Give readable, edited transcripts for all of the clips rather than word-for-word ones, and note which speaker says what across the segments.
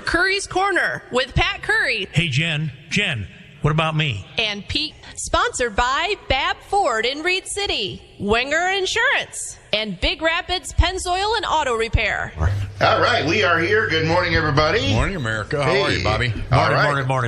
Speaker 1: Curries Corner with Pat Curry.
Speaker 2: Hey, Jen, what about me?
Speaker 1: And Pete, sponsored by Bab Ford in Reed City, Wenger Insurance, and Big Rapids Pennzoil and Auto Repair.
Speaker 3: All right, we are here. Good morning, everybody.
Speaker 4: Morning, America. How are you, Bobby?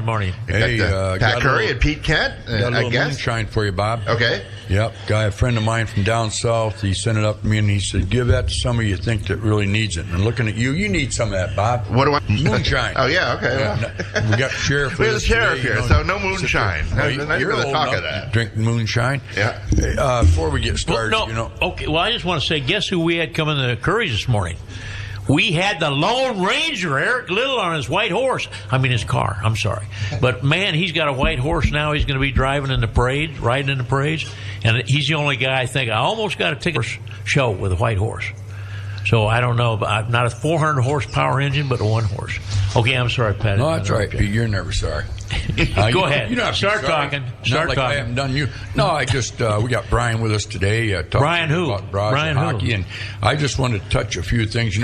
Speaker 2: Morning.
Speaker 3: Hey, Pat Curry and Pete Kent,
Speaker 4: got a little
Speaker 3: I guess.
Speaker 4: moonshine for you, Bob.
Speaker 3: Okay.
Speaker 4: Yep. A friend of mine from down south, he sent it up to me, and he said, give that to somebody you think that really needs it. And looking at you, you need some of that, Bob.
Speaker 3: What do I?
Speaker 4: Moonshine.
Speaker 3: Oh, yeah, okay.
Speaker 4: Yeah, we got the sheriff
Speaker 3: We have the sheriff
Speaker 4: today,
Speaker 3: here, so no moonshine.
Speaker 4: You're
Speaker 3: going to
Speaker 4: old
Speaker 3: talk
Speaker 4: enough
Speaker 3: of that.
Speaker 4: to drink moonshine.
Speaker 3: Yeah.
Speaker 4: Before we get started,
Speaker 2: Okay, well, I just want to say, guess who we had coming to Curry's this morning? We had the Lone Ranger, Eric Little, on his white horse. I mean, his car. I'm sorry. But, man, he's got a white horse now. He's going to be driving in the parades, riding in the parades. And he's the only guy I think I almost got a ticket for show with a white horse. So I don't know. Not a 400 horsepower engine, but a one horse. Okay, I'm sorry, Pat.
Speaker 4: No, that's right. You're never sorry.
Speaker 2: Go ahead.
Speaker 4: Start
Speaker 2: talking.
Speaker 4: Start talking. I haven't done you. No, I just we got Brian with us today.
Speaker 2: Brian who?
Speaker 4: About Brian hockey, and I just wanted to touch a few things.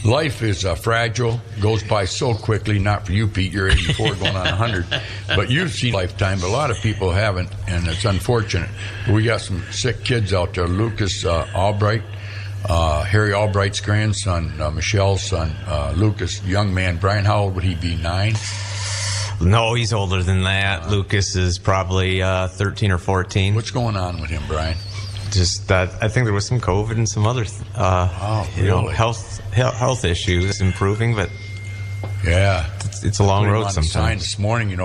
Speaker 4: Life is fragile, goes by so quickly. Not for you, Pete. You're 84, going on 100, but you've seen lifetime. But a lot of people haven't, and it's unfortunate. We got some sick kids out there. Lucas Albright. Harry Albright's grandson, Michelle's son, Lucas, young man. Brian, how old would he be? 9?
Speaker 5: No, he's older than that. Lucas is probably 13 or 14.
Speaker 4: What's going on with him, Brian?
Speaker 5: Just I think there was some COVID and some other health issues. Improving, but
Speaker 4: yeah,
Speaker 5: it's a long road sometimes.
Speaker 4: Sign this morning,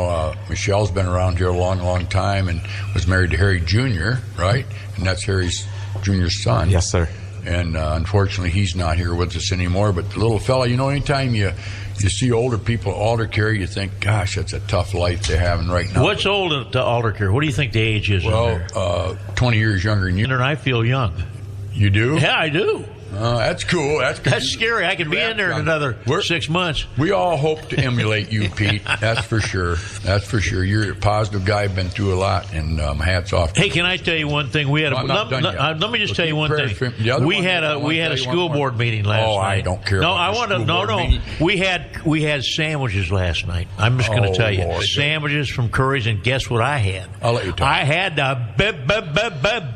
Speaker 4: Michelle's been around here a long time and was married to Harry Jr., right? And that's Harry's Jr.'s son.
Speaker 5: Yes, sir.
Speaker 4: And unfortunately, he's not here with us anymore. But the little fella, anytime you see older people altar care, you think, gosh, that's a tough life they're having right now.
Speaker 2: What's old to altar care? What do you think the age is?
Speaker 4: Well, 20 years younger than you.
Speaker 2: And I feel young.
Speaker 4: You do?
Speaker 2: Yeah, I do.
Speaker 4: That's cool. That's
Speaker 2: scary. I could be in there in another 6 months.
Speaker 4: We all hope to emulate you, Pete. That's for sure. You're a positive guy, been through a lot, and hats off.
Speaker 2: Hey, can I tell you one thing? We had let me just tell you one thing. We had a school board meeting last night.
Speaker 4: Oh, I don't care.
Speaker 2: We had sandwiches last night. I'm just going to tell you, sandwiches from Curry's, and guess what I had?
Speaker 4: I'll let you talk.
Speaker 2: I had the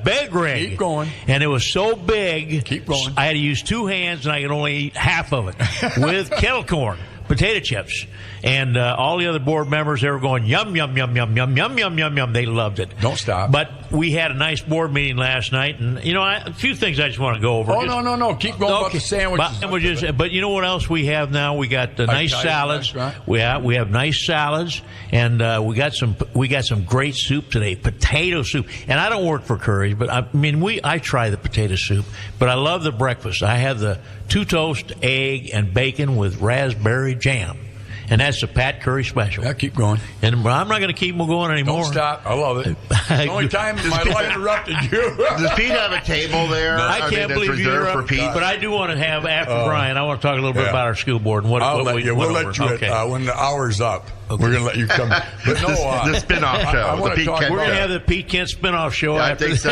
Speaker 2: big rig.
Speaker 4: Keep going.
Speaker 2: And it was so big.
Speaker 4: Keep going.
Speaker 2: I had to use 2 hands, and I could only eat half of it with kettle corn, potato chips. And all the other board members, they were going, yum, yum, yum, yum, yum, yum, yum, yum, yum. They loved it.
Speaker 4: Don't stop.
Speaker 2: But we had a nice board meeting last night, and, a few things I just want to go over.
Speaker 4: No. Keep going about the sandwiches.
Speaker 2: But you know what else we have now? We got nice salads. We have nice salads, and we got some great soup today, potato soup. And I don't work for Curry's, but I try the potato soup. But I love the breakfast. I have the 2 toast, egg, and bacon with raspberry jam. And that's the Pat Curry special.
Speaker 4: Yeah, keep going.
Speaker 2: And I'm not going to keep going anymore.
Speaker 4: Don't stop. I love it. The only time my life interrupted you.
Speaker 3: Does Pete have a table there?
Speaker 2: I can't believe you interrupted Pete. But I do want to have, after Brian, I want to talk a little bit about our school board and what
Speaker 4: we'll let you when the hour's up. Okay. We're going to let you come. But no,
Speaker 3: the spin-off show.
Speaker 2: We're going to have the Pete Kent spin-off show.
Speaker 3: Yeah, I think so.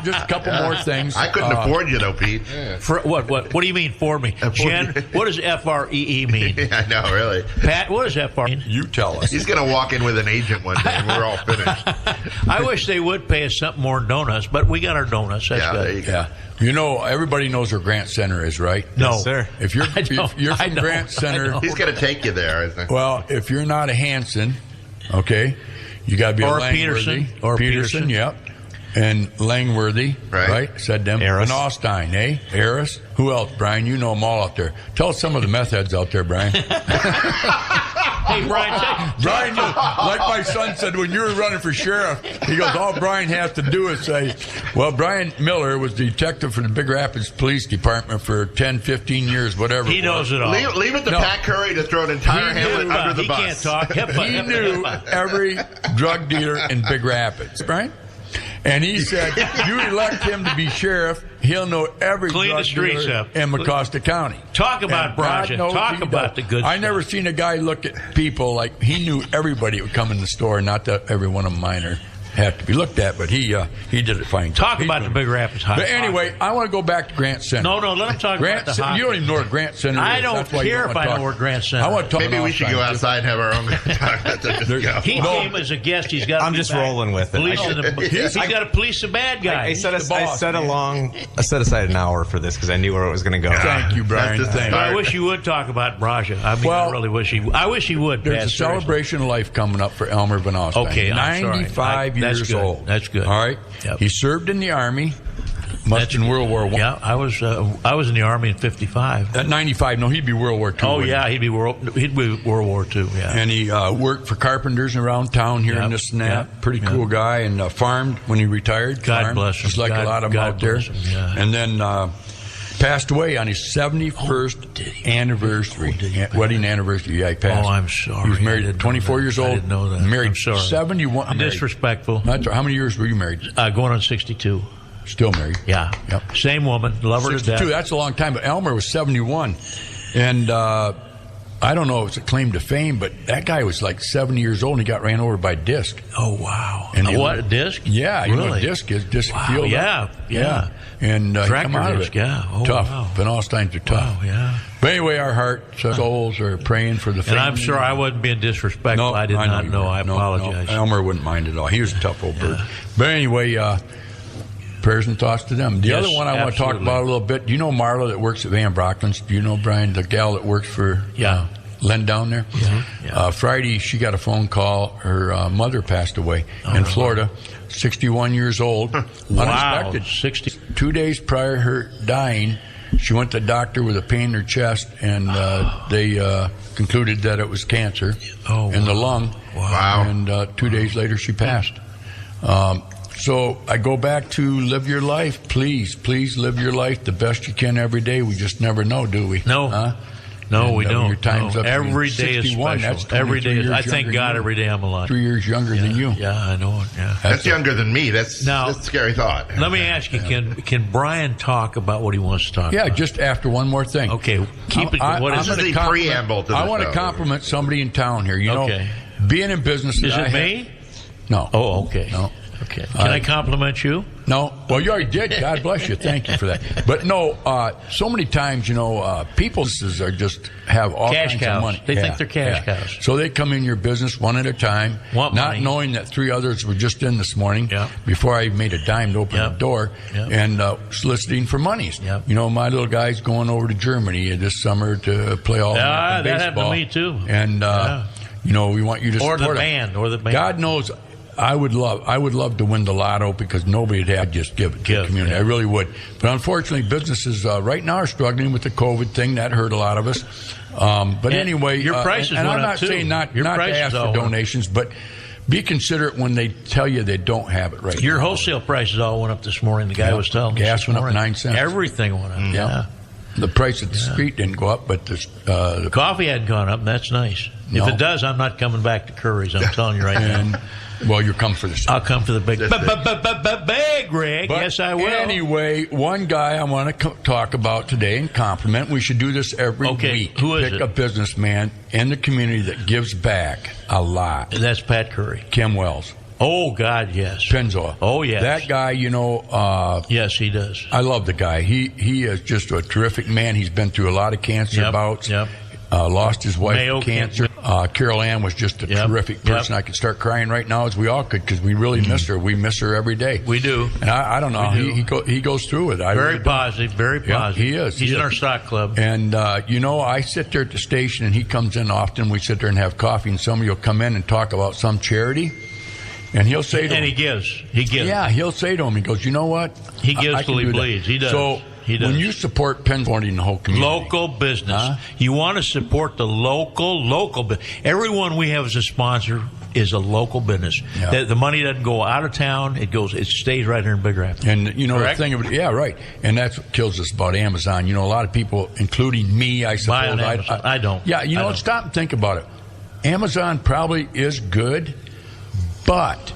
Speaker 4: Just a couple more things.
Speaker 3: I couldn't afford you, though, Pete.
Speaker 2: Yeah. For what do you mean for me? Jen, what does FREE mean?
Speaker 3: I know, really.
Speaker 2: Pat, what does FREE mean?
Speaker 4: You tell us.
Speaker 3: He's going to walk in with an agent one day, and we're all finished.
Speaker 2: I wish they would pay us something more than donuts, but we got our donuts. That's good.
Speaker 3: There you go.
Speaker 4: Yeah. Everybody knows where Grant Center is, right?
Speaker 2: No,
Speaker 5: yes, sir.
Speaker 4: If you're from Grant Center,
Speaker 3: he's going to take you there, I think.
Speaker 4: Well, if you're not a Hanson, okay, you got to be
Speaker 2: or
Speaker 4: a Langworthy.
Speaker 2: Peterson,
Speaker 4: yep. And Langworthy, right? Said them.
Speaker 5: Harris.
Speaker 4: And Austin, eh? Harris. Who else, Brian? You know them all out there. Tell us some of the meth heads out there, Brian.
Speaker 2: Hey,
Speaker 4: Brian, like my son said when you were running for sheriff, he goes, all Brian has to do is say, well, Brian Miller was the detective for the Big Rapids Police Department for 10, 15 years, whatever.
Speaker 2: He knows it all.
Speaker 3: Leave it to Pat Curry to throw an entire hamlet under the bus.
Speaker 2: He can't talk.
Speaker 4: He knew every drug dealer in Big Rapids, Brian. And he said, you elect him to be sheriff, he'll know every drug dealer in Mecosta County.
Speaker 2: Talk about Brian. Talk about the good stuff.
Speaker 4: I never seen a guy look at people like he knew everybody would come in the store, not that every one of them minor. have to be looked at, but he did it fine.
Speaker 2: Talk about the Big Rapids High.
Speaker 4: But anyway, I want to go back to Grant Center.
Speaker 2: No, let him talk
Speaker 4: Grant
Speaker 2: about the hockey.
Speaker 4: You don't even know where Grant Center is.
Speaker 2: I don't care if I know where Grant Center is.
Speaker 4: I want to talk
Speaker 3: Maybe we should go outside and have our own time.
Speaker 2: He came as a guest. He's got.
Speaker 5: I'm just rolling with it.
Speaker 2: He's got to police the bad guy.
Speaker 5: I set aside an hour for this because I knew where it was going to go.
Speaker 4: Thank you, Brian.
Speaker 3: That's the thing.
Speaker 2: I wish you would talk about Braja. I mean, I really wish I wish he would.
Speaker 4: There's a celebration of life coming up for Elmer Van Alstyne.
Speaker 2: Okay, I'm sorry.
Speaker 4: 95 years old.
Speaker 2: That's good.
Speaker 4: All right.
Speaker 2: Yep.
Speaker 4: He served in the Army. Must in World War I.
Speaker 2: Yeah, I was in the Army in '55.
Speaker 4: At 95, no, he'd be World War II.
Speaker 2: Oh yeah, he'd be World War II. Yeah,
Speaker 4: and he worked for carpenters around town here and this and that. Pretty cool guy, and farmed when he retired.
Speaker 2: God bless him.
Speaker 4: Just like a lot of them out there. And then passed away on his 71st anniversary, wedding anniversary. Yeah, he passed.
Speaker 2: Oh, I'm sorry.
Speaker 4: He was married at 24 years old.
Speaker 2: I didn't know that.
Speaker 4: Married
Speaker 2: I'm sorry.
Speaker 4: 71.
Speaker 2: Disrespectful.
Speaker 4: How many years were you married?
Speaker 2: Going on 62.
Speaker 4: Still married.
Speaker 2: Yeah.
Speaker 4: Yep.
Speaker 2: Same woman. Love her to
Speaker 4: 62.
Speaker 2: death.
Speaker 4: That's a long time. But Elmer was 71. And I don't know if it's a claim to fame, but that guy was like 70 years old and he got ran over by a disc.
Speaker 2: Oh, wow.
Speaker 4: And
Speaker 2: what, a disc?
Speaker 4: Yeah.
Speaker 2: Really?
Speaker 4: You know what a disc is? Disc field.
Speaker 2: Yeah.
Speaker 4: And he come out of it.
Speaker 2: Yeah. Oh,
Speaker 4: tough.
Speaker 2: Wow.
Speaker 4: Van Alstynes are tough.
Speaker 2: Wow, yeah.
Speaker 4: But anyway, our hearts, souls are praying for the family.
Speaker 2: And I'm sure I wasn't being disrespectful.
Speaker 4: No,
Speaker 2: I did not know. I apologize.
Speaker 4: No, Elmer wouldn't mind at all. He was a tough old bird. But anyway, prayers and thoughts to them. The other one I want to talk about a little bit. Do you know Marla that works at Van Brockland's? Do you know, Brian, the gal that works for Len down there?
Speaker 2: Yeah.
Speaker 4: Friday, she got a phone call. Her mother passed away in Florida, 61 years old.
Speaker 2: Wow.
Speaker 4: Unexpected.
Speaker 2: 60.
Speaker 4: 2 days prior to her dying, she went to the doctor with a pain in her chest, and they concluded that it was cancer in the lung.
Speaker 3: Wow.
Speaker 4: And 2 days later, she passed. So I go back to live your life. Please live your life the best you can every day. We just never know, do we?
Speaker 2: No. No, we don't.
Speaker 4: Your time's up.
Speaker 2: Every day is special.
Speaker 4: That's
Speaker 2: every day is. I thank God
Speaker 4: you.
Speaker 2: Every day I'm alive.
Speaker 4: 3 years younger than you.
Speaker 2: Yeah, I know it. Yeah.
Speaker 3: That's younger than me. That's a scary thought.
Speaker 2: Let me ask you, can Brian talk about what he wants to talk about?
Speaker 4: Yeah, just after one more thing.
Speaker 2: Okay, keep it. What is
Speaker 3: the preamble to this
Speaker 4: I want to compliment somebody in town here. You know, being in business.
Speaker 2: Is it me?
Speaker 4: No.
Speaker 2: Oh, okay.
Speaker 4: No.
Speaker 2: Okay. Can I compliment you?
Speaker 4: No. Well, you already did. God bless you. Thank you for that. But no, so many times, people are just have all
Speaker 2: cash
Speaker 4: kinds
Speaker 2: cows.
Speaker 4: of money.
Speaker 2: They think they're cash cows.
Speaker 4: So they come in your business one at a time,
Speaker 2: Want
Speaker 4: not
Speaker 2: money.
Speaker 4: knowing that 3 others were just in this morning before I made a dime to open the door and soliciting for monies.
Speaker 2: Yep.
Speaker 4: My little guy's going over to Germany this summer to play all
Speaker 2: that
Speaker 4: baseball.
Speaker 2: happened to me too.
Speaker 4: And we want you to support
Speaker 2: the band.
Speaker 4: God knows. I would love to win the lotto because nobody would have just give it to the community. I really would. But unfortunately, businesses right now are struggling with the COVID thing. That hurt a lot of us. But anyway,
Speaker 2: your prices
Speaker 4: and
Speaker 2: went
Speaker 4: I'm
Speaker 2: up
Speaker 4: not
Speaker 2: too.
Speaker 4: saying not to ask for donations, but be considerate when they tell you they don't have it right
Speaker 2: Your
Speaker 4: now.
Speaker 2: wholesale prices all went up this morning. The guy was telling me.
Speaker 4: Gas went up 9 cents.
Speaker 2: Everything went up. Yeah.
Speaker 4: The price at the street didn't go up, but the
Speaker 2: coffee hadn't gone up, and that's nice.
Speaker 4: No.
Speaker 2: If it does, I'm not coming back to Curry's. I'm telling you right now.
Speaker 4: Well, you'll come for the
Speaker 2: I'll come for the big rig.
Speaker 4: But
Speaker 2: yes, I will.
Speaker 4: Anyway, one guy I want to talk about today and compliment. We should do this every week.
Speaker 2: Who is
Speaker 4: Pick
Speaker 2: it?
Speaker 4: a businessman in the community that gives back a lot.
Speaker 2: That's Pat Curry.
Speaker 4: Kim Wells.
Speaker 2: Oh, God, yes.
Speaker 4: Pennzoil.
Speaker 2: Oh, yes.
Speaker 4: That guy,
Speaker 2: yes, he does.
Speaker 4: I love the guy. He is just a terrific man. He's been through a lot of cancer bouts.
Speaker 2: Yep.
Speaker 4: Lost his wife
Speaker 2: Mayo
Speaker 4: to cancer. Carol Ann was just a terrific person. I could start crying right now, as we all could, because we really miss her. We miss her every day.
Speaker 2: We do.
Speaker 4: And I don't know. He goes through it.
Speaker 2: Very positive. Very positive.
Speaker 4: He is.
Speaker 2: He's in our stock club.
Speaker 4: And, I sit there at the station, and he comes in often. We sit there and have coffee, and somebody will come in and talk about some charity. And he'll say to him.
Speaker 2: And he gives. He gives.
Speaker 4: Yeah, he'll say to him, he goes, you know what?
Speaker 2: He gives till he bleeds. He does.
Speaker 4: So when you support Pennzoil in the whole community.
Speaker 2: Local business. You want to support the local business. Everyone we have as a sponsor is a local business.
Speaker 4: Yeah.
Speaker 2: The money doesn't go out of town. It stays right here in Big Rapids.
Speaker 4: And,
Speaker 2: Correct?
Speaker 4: the thing of it, yeah, right. And that's what kills us about Amazon. A lot of people, including me, I suppose.
Speaker 2: Buy on Amazon. I don't.
Speaker 4: Yeah, stop and think about it. Amazon probably is good, but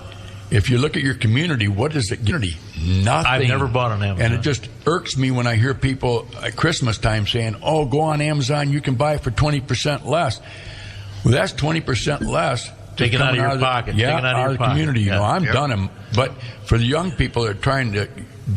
Speaker 4: if you look at your community, what is the community? Nothing.
Speaker 2: I've never bought on Amazon.
Speaker 4: And it just irks me when I hear people at Christmas time saying, go on Amazon, you can buy it for 20% less. Well, that's 20% less
Speaker 2: Take it out of your pocket.
Speaker 4: Yeah,
Speaker 2: Take it out of
Speaker 4: our
Speaker 2: your pocket.
Speaker 4: community. You know, I'm
Speaker 3: Yep.
Speaker 4: done. But for the young people that are trying to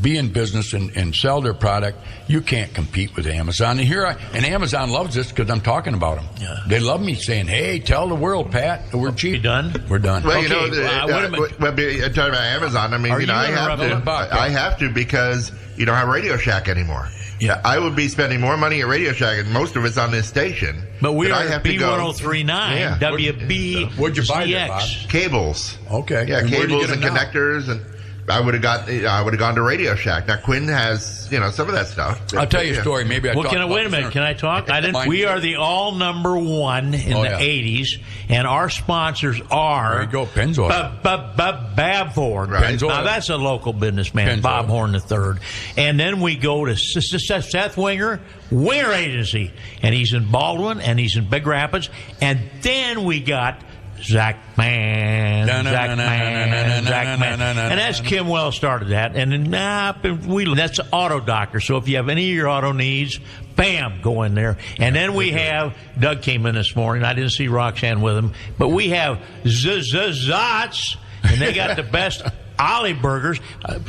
Speaker 4: be in business and sell their product, you can't compete with Amazon. And Amazon loves this because I'm talking about them.
Speaker 2: Yeah.
Speaker 4: They love me saying, "Hey, tell the world, Pat, we're cheap."
Speaker 2: You done?
Speaker 4: We're done.
Speaker 3: Well,
Speaker 2: Okay,
Speaker 3: wait a minute. Talking about Amazon, I mean,
Speaker 2: Are
Speaker 3: you know,
Speaker 2: you interrupted?
Speaker 3: I have to because you don't have Radio Shack anymore.
Speaker 2: Yeah.
Speaker 3: I would be spending more money at Radio Shack, and most of it's on this station.
Speaker 2: But we
Speaker 3: I
Speaker 2: are
Speaker 3: have to go.
Speaker 2: B1039
Speaker 3: Yeah.
Speaker 2: WBZX.
Speaker 4: What'd you buy there, Bob?
Speaker 3: Cables.
Speaker 4: Okay.
Speaker 3: Yeah,
Speaker 4: And where'd you
Speaker 3: cables
Speaker 4: get
Speaker 3: and
Speaker 4: it now?
Speaker 3: connectors, and I would have gone to Radio Shack. Now Quinn has, you know, some of that stuff.
Speaker 4: I'll tell you a
Speaker 3: Yeah.
Speaker 4: story. Maybe I
Speaker 2: Well,
Speaker 4: talked
Speaker 2: can I
Speaker 4: about
Speaker 2: wait a
Speaker 4: this
Speaker 2: minute?
Speaker 4: sooner.
Speaker 2: Can I talk? I didn't.
Speaker 4: Mine-
Speaker 2: We are the all number one in
Speaker 4: Oh,
Speaker 2: the
Speaker 4: yeah.
Speaker 2: 80s, and our sponsors are.
Speaker 4: There you go, Pennzoil.
Speaker 2: Babford.
Speaker 3: Right.
Speaker 2: Now that's a local businessman,
Speaker 4: Pennzoil.
Speaker 2: Bob Horn III. And then we go to Seth Winger Agency, and he's in Baldwin, and he's in Big Rapids, and then we got Zach Man, and that's Kim Wells started that, and then that's Auto Doctor. So if you have any of your auto needs, bam, go in there. And then we have Doug came in this morning. I didn't see Roxanne with him, but we have Zots, and they got the best Ollie burgers.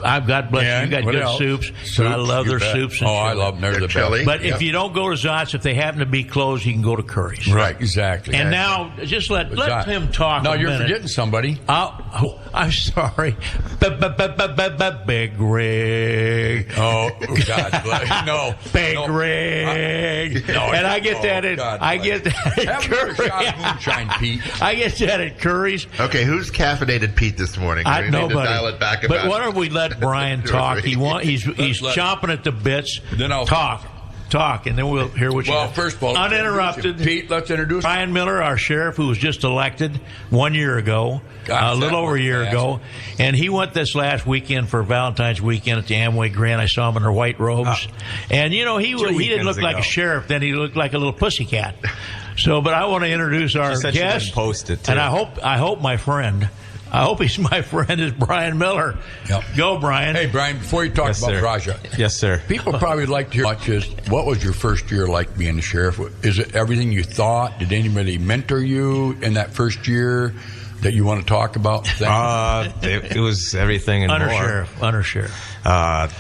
Speaker 2: God bless you. You got
Speaker 4: what
Speaker 2: good
Speaker 4: else?
Speaker 2: soups. I love
Speaker 4: you
Speaker 2: their
Speaker 4: bet.
Speaker 2: soups. And
Speaker 4: I
Speaker 2: chili.
Speaker 4: love them. They're
Speaker 3: They're
Speaker 4: the
Speaker 3: chili.
Speaker 4: best.
Speaker 2: But
Speaker 3: Yep.
Speaker 2: if you don't go to Zots, if they happen to be closed, you can go to Curry's.
Speaker 4: Right, exactly.
Speaker 2: And now, just let him talk.
Speaker 4: No,
Speaker 2: a
Speaker 4: you're
Speaker 2: minute.
Speaker 4: forgetting somebody.
Speaker 2: Oh, I'm sorry. Big Rig.
Speaker 4: Oh, God. No.
Speaker 2: Big
Speaker 4: no.
Speaker 2: Rig. And I get that at
Speaker 4: God,
Speaker 2: I get that at
Speaker 4: Have another shot of
Speaker 2: Curry's.
Speaker 4: moonshine, Pete.
Speaker 2: I get that at Curry's.
Speaker 3: Okay, who's caffeinated Pete this morning? We need to
Speaker 2: Nobody.
Speaker 3: dial it back
Speaker 2: But
Speaker 3: about
Speaker 2: why don't we let Brian
Speaker 3: 2 or
Speaker 2: talk?
Speaker 3: 3.
Speaker 2: He's
Speaker 4: let-
Speaker 2: chomping at the bits.
Speaker 4: Then I'll-
Speaker 2: talk, and then we'll hear what you.
Speaker 4: Well,
Speaker 2: got.
Speaker 4: first of all,
Speaker 2: uninterrupted.
Speaker 4: Pete, let's introduce
Speaker 2: Brian Miller, our sheriff, who was just elected 1 year ago,
Speaker 4: Gosh,
Speaker 2: a little
Speaker 4: that
Speaker 2: over a
Speaker 4: went
Speaker 2: year
Speaker 4: fast.
Speaker 2: ago, and he went this last weekend for Valentine's weekend at the Amway Grand. I saw him in their white robes, and you know he didn't
Speaker 5: weekends
Speaker 2: look like a
Speaker 5: ago.
Speaker 2: sheriff. Then he looked like a little pussycat. So, but I want to introduce our
Speaker 5: said she didn't
Speaker 2: guest,
Speaker 5: post it, too.
Speaker 2: and I hope my friend. I hope he's my friend is Brian Miller.
Speaker 4: Yep.
Speaker 2: Go, Brian.
Speaker 4: Hey, Brian, before you talk
Speaker 5: Yes,
Speaker 4: about
Speaker 5: sir.
Speaker 4: Raja,
Speaker 5: Yes, sir.
Speaker 4: people probably like to hear much is, what was your first year like being a sheriff? Is it everything you thought? Did anybody mentor you in that first year that you want to talk about?
Speaker 5: It was everything and more.
Speaker 2: Undersheriff.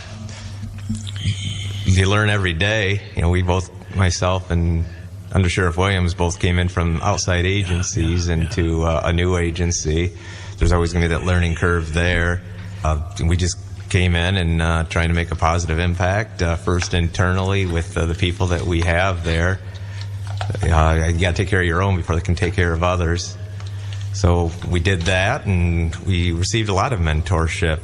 Speaker 5: You learn every day. You know, we both, myself and Under Sheriff Williams, both came in from outside agencies into a new agency. There's always going to be that learning curve there. We just came in and trying to make a positive impact, first internally with the people that we have there. You got to take care of your own before they can take care of others. So we did that, and we received a lot of mentorship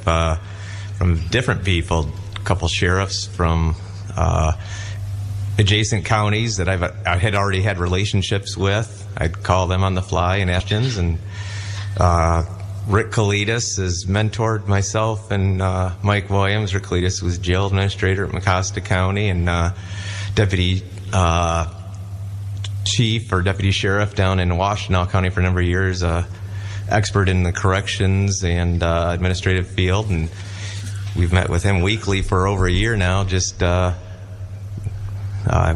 Speaker 5: from different people, a couple sheriffs from adjacent counties that I had already had relationships with. I'd call them on the fly in questions, and Rick Kalidas has mentored myself and Mike Williams. Rick Kalidas was jail administrator at Mecosta County and deputy chief or deputy sheriff down in Washtenaw County for a number of years, expert in the corrections and administrative field, and we've met with him weekly for over a year now, just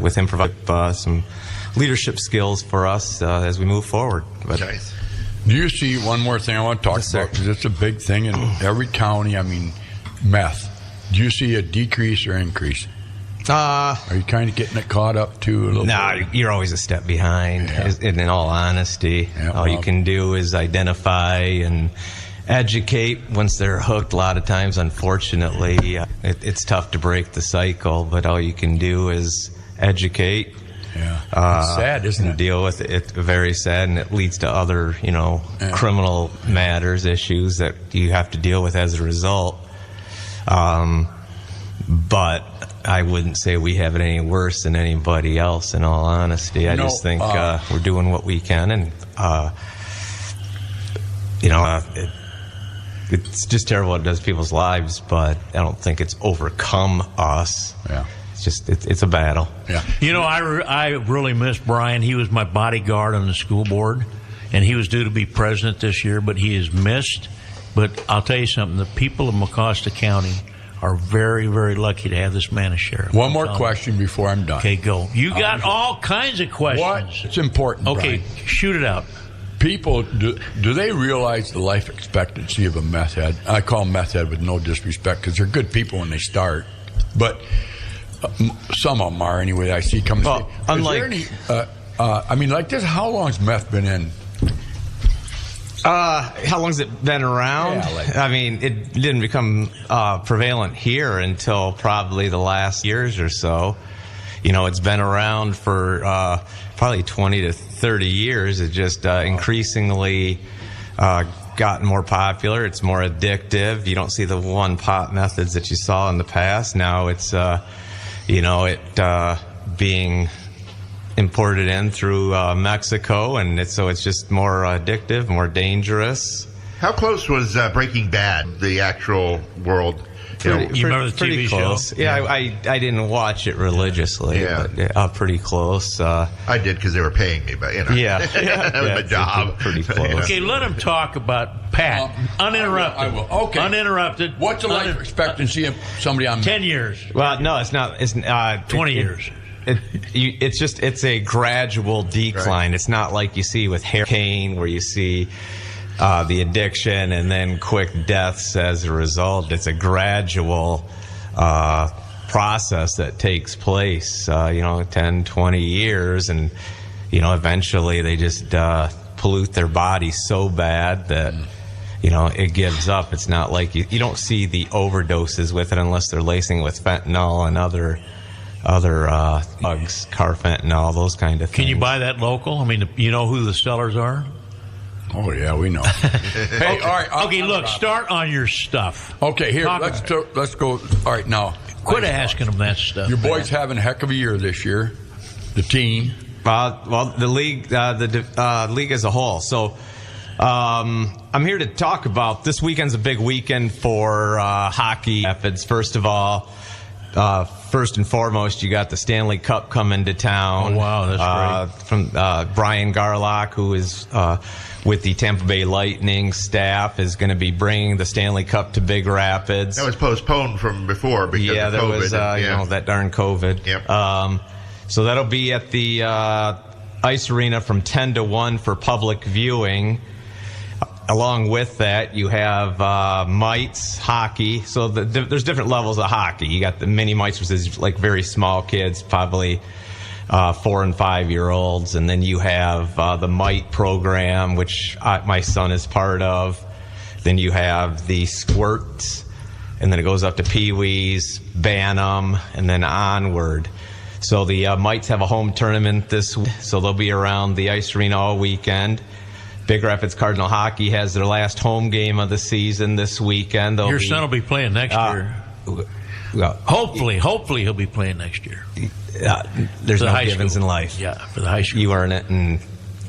Speaker 5: with him provide some leadership skills for us as we move forward. But
Speaker 3: Nice.
Speaker 4: Do you see one more thing I want to talk
Speaker 5: Yes, sir.
Speaker 4: about, because it's a big thing in every county? I mean, meth. Do you see a decrease or increase? Are you kind of getting it caught up to a little
Speaker 5: nah,
Speaker 4: bit?
Speaker 5: you're always a step behind.
Speaker 4: Yeah.
Speaker 5: In all honesty,
Speaker 4: Yeah,
Speaker 5: all you
Speaker 4: well-
Speaker 5: can do is identify and educate. Once they're hooked, a lot of times, unfortunately, it's tough to break the cycle. But all you can do is educate.
Speaker 4: Yeah. It's sad, isn't
Speaker 5: and
Speaker 4: it?
Speaker 5: deal with it. It's very sad, and it leads to other, criminal matters, issues that you have to deal with as a result. But I wouldn't say we have it any worse than anybody else, in all honesty. I
Speaker 4: No,
Speaker 5: just think we're doing what we can, and it's just terrible what it does to people's lives, but I don't think it's overcome us.
Speaker 4: Yeah.
Speaker 5: It's just, it's a battle.
Speaker 4: Yeah.
Speaker 2: You know, I really miss Brian. He was my bodyguard on the school board, and he was due to be president this year, but he is missed. But I'll tell you something, the people of Mecosta County are very, very lucky to have this man as sheriff.
Speaker 4: One more
Speaker 2: I'm telling
Speaker 4: question before I'm done.
Speaker 2: you. Okay, go. You got all kinds of questions.
Speaker 4: What? It's important,
Speaker 2: Okay,
Speaker 4: Brian.
Speaker 2: shoot it out.
Speaker 4: people, do they realize the life expectancy of a meth head? I call them meth head with no disrespect because they're good people when they start. But some of them are anyway. I see coming.
Speaker 5: Well, unlike,
Speaker 4: I mean, like this, how long's meth been in?
Speaker 5: How long's it been around?
Speaker 4: Yeah,
Speaker 5: I mean, it didn't become prevalent here until probably the last years or so. You know, it's been around for probably 20 to 30 years. It just increasingly gotten more popular. It's more addictive. You don't see the one pot methods that you saw in the past. Now it's, being imported in through Mexico, and so it's just more addictive, more dangerous.
Speaker 3: How close was Breaking Bad, the actual world?
Speaker 2: You remember the
Speaker 5: pretty
Speaker 2: TV
Speaker 5: close.
Speaker 2: show?
Speaker 5: Yeah, I didn't watch it religiously, but pretty close.
Speaker 3: I did because they were paying me, but
Speaker 5: Yeah,
Speaker 3: that was my job.
Speaker 5: Pretty close.
Speaker 2: Okay, let him talk about Pat. Uninterrupted.
Speaker 4: I will. Okay.
Speaker 2: Uninterrupted.
Speaker 4: What's the life expectancy of somebody on
Speaker 2: 10 years.
Speaker 5: Well, no, it's not. It's
Speaker 2: 20 years.
Speaker 5: It's a gradual decline. Right. It's not like you see with cocaine where you see the addiction and then quick deaths as a result. It's a gradual process that takes place, 10, 20 years. And, eventually they just pollute their body so bad that, it gives up. It's not like you don't see the overdoses with it unless they're lacing it with fentanyl and other drugs, carfentanil, those kind of things.
Speaker 2: Can you buy that local? I mean, you know who the sellers are?
Speaker 4: Oh, yeah, we know. Hey, all right.
Speaker 2: Okay, look, start on your stuff.
Speaker 4: Okay, here, let's go. All right, now.
Speaker 2: Quit asking them that stuff.
Speaker 4: Your boys having a heck of a year this year, the team.
Speaker 5: Well, the league, the league as a whole. So I'm here to talk about this weekend's a big weekend for hockey. Rapids. First of all, first and foremost, you got the Stanley Cup coming to town.
Speaker 2: Oh, wow, that's great.
Speaker 5: From Brian Garlock, who is with the Tampa Bay Lightning staff, is going to be bringing the Stanley Cup to Big Rapids.
Speaker 3: That was postponed from before because of
Speaker 5: there
Speaker 3: COVID.
Speaker 5: Was, that darn COVID.
Speaker 3: Yep.
Speaker 5: So that'll be at the Ice Arena from 10 to 1 for public viewing. Along with that, you have mites, hockey. So there's different levels of hockey. You got the mini mites, which is like very small kids, probably 4 and 5 year olds. And then you have the mite program, which my son is part of. Then you have the squirts, and then it goes up to peewees, bantam, and then onward. So the mites have a home tournament this week, so they'll be around the Ice Arena all weekend. Big Rapids Cardinal Hockey has their last home game of the season this weekend.
Speaker 2: Your son will be playing next year.
Speaker 5: Well,
Speaker 2: hopefully he'll be playing next year.
Speaker 5: There's no givens in life.
Speaker 2: Yeah, for the high school.
Speaker 5: You earn it, and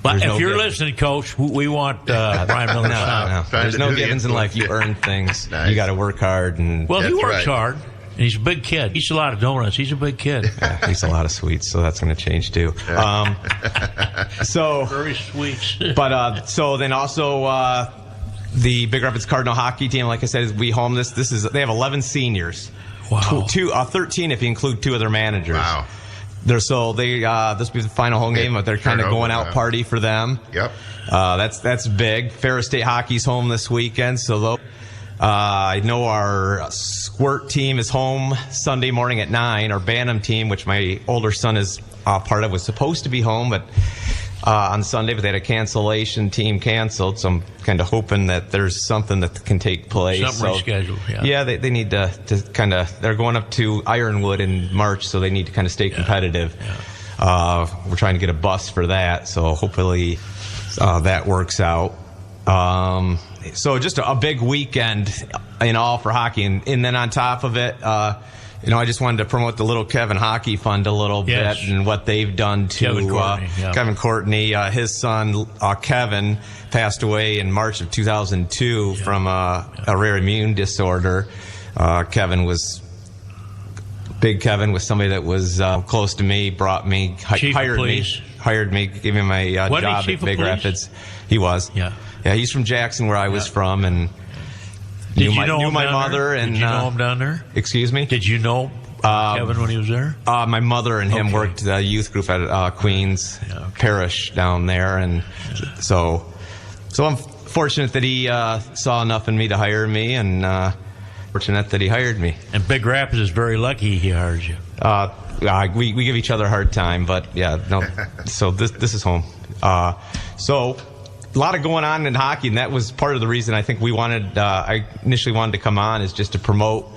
Speaker 2: but if you're listening, Coach, we want Brian Miller's son.
Speaker 5: No. There's no givens in life. You earn things.
Speaker 3: Nice.
Speaker 5: You got to work hard. And
Speaker 2: well, he works
Speaker 3: right.
Speaker 2: hard. And he's a big kid. He eats a lot of donuts. He's a big kid.
Speaker 5: Yeah, eats a lot of sweets, so that's going to change too.
Speaker 2: Very sweets.
Speaker 5: But so then also the Big Rapids Cardinal hockey team, like I said, is we home this. They have 11 seniors.
Speaker 2: Wow.
Speaker 5: 13 if you include 2 of their managers.
Speaker 3: Wow.
Speaker 5: This will be the final home game, but they're kind of going out party for them.
Speaker 3: Yep.
Speaker 5: That's big. Ferris State hockey's home this weekend, so they'll. I know our squirt team is home Sunday morning at 9. Our bantam team, which my older son is part of, was supposed to be home, but on Sunday, but they had a cancellation. Team canceled, so I'm kind of hoping that there's something that can take place.
Speaker 2: Something rescheduled.
Speaker 5: Yeah, they need to kind of. They're going up to Ironwood in March, so they need to kind of stay competitive. Yeah. We're trying to get a bus for that, so hopefully that works out. So just a big weekend in all for hockey. And then on top of it, I just wanted to promote the Little Kevin Hockey Fund a little bit and what they've done to Kevin Courtney. His son, Kevin, passed away in March of 2002 from a rare immune disorder. Big Kevin was somebody that was close to me, hired me, gave me my job at Big Rapids. He was. Yeah, he's from Jackson, where I was from, and knew my mother. And
Speaker 2: did you know him down there?
Speaker 5: Excuse me?
Speaker 2: Did you know Kevin when he was there?
Speaker 5: My mother and him worked the youth group at Queens Parish down there, and so So I'm fortunate that he saw enough in me to hire me, and fortunate that he hired me.
Speaker 2: And Big Rapids is very lucky he hired you.
Speaker 5: We give each other a hard time, but yeah, no. So this is home. So a lot of going on in hockey, and that was part of the reason I think I initially wanted to come on, is just to promote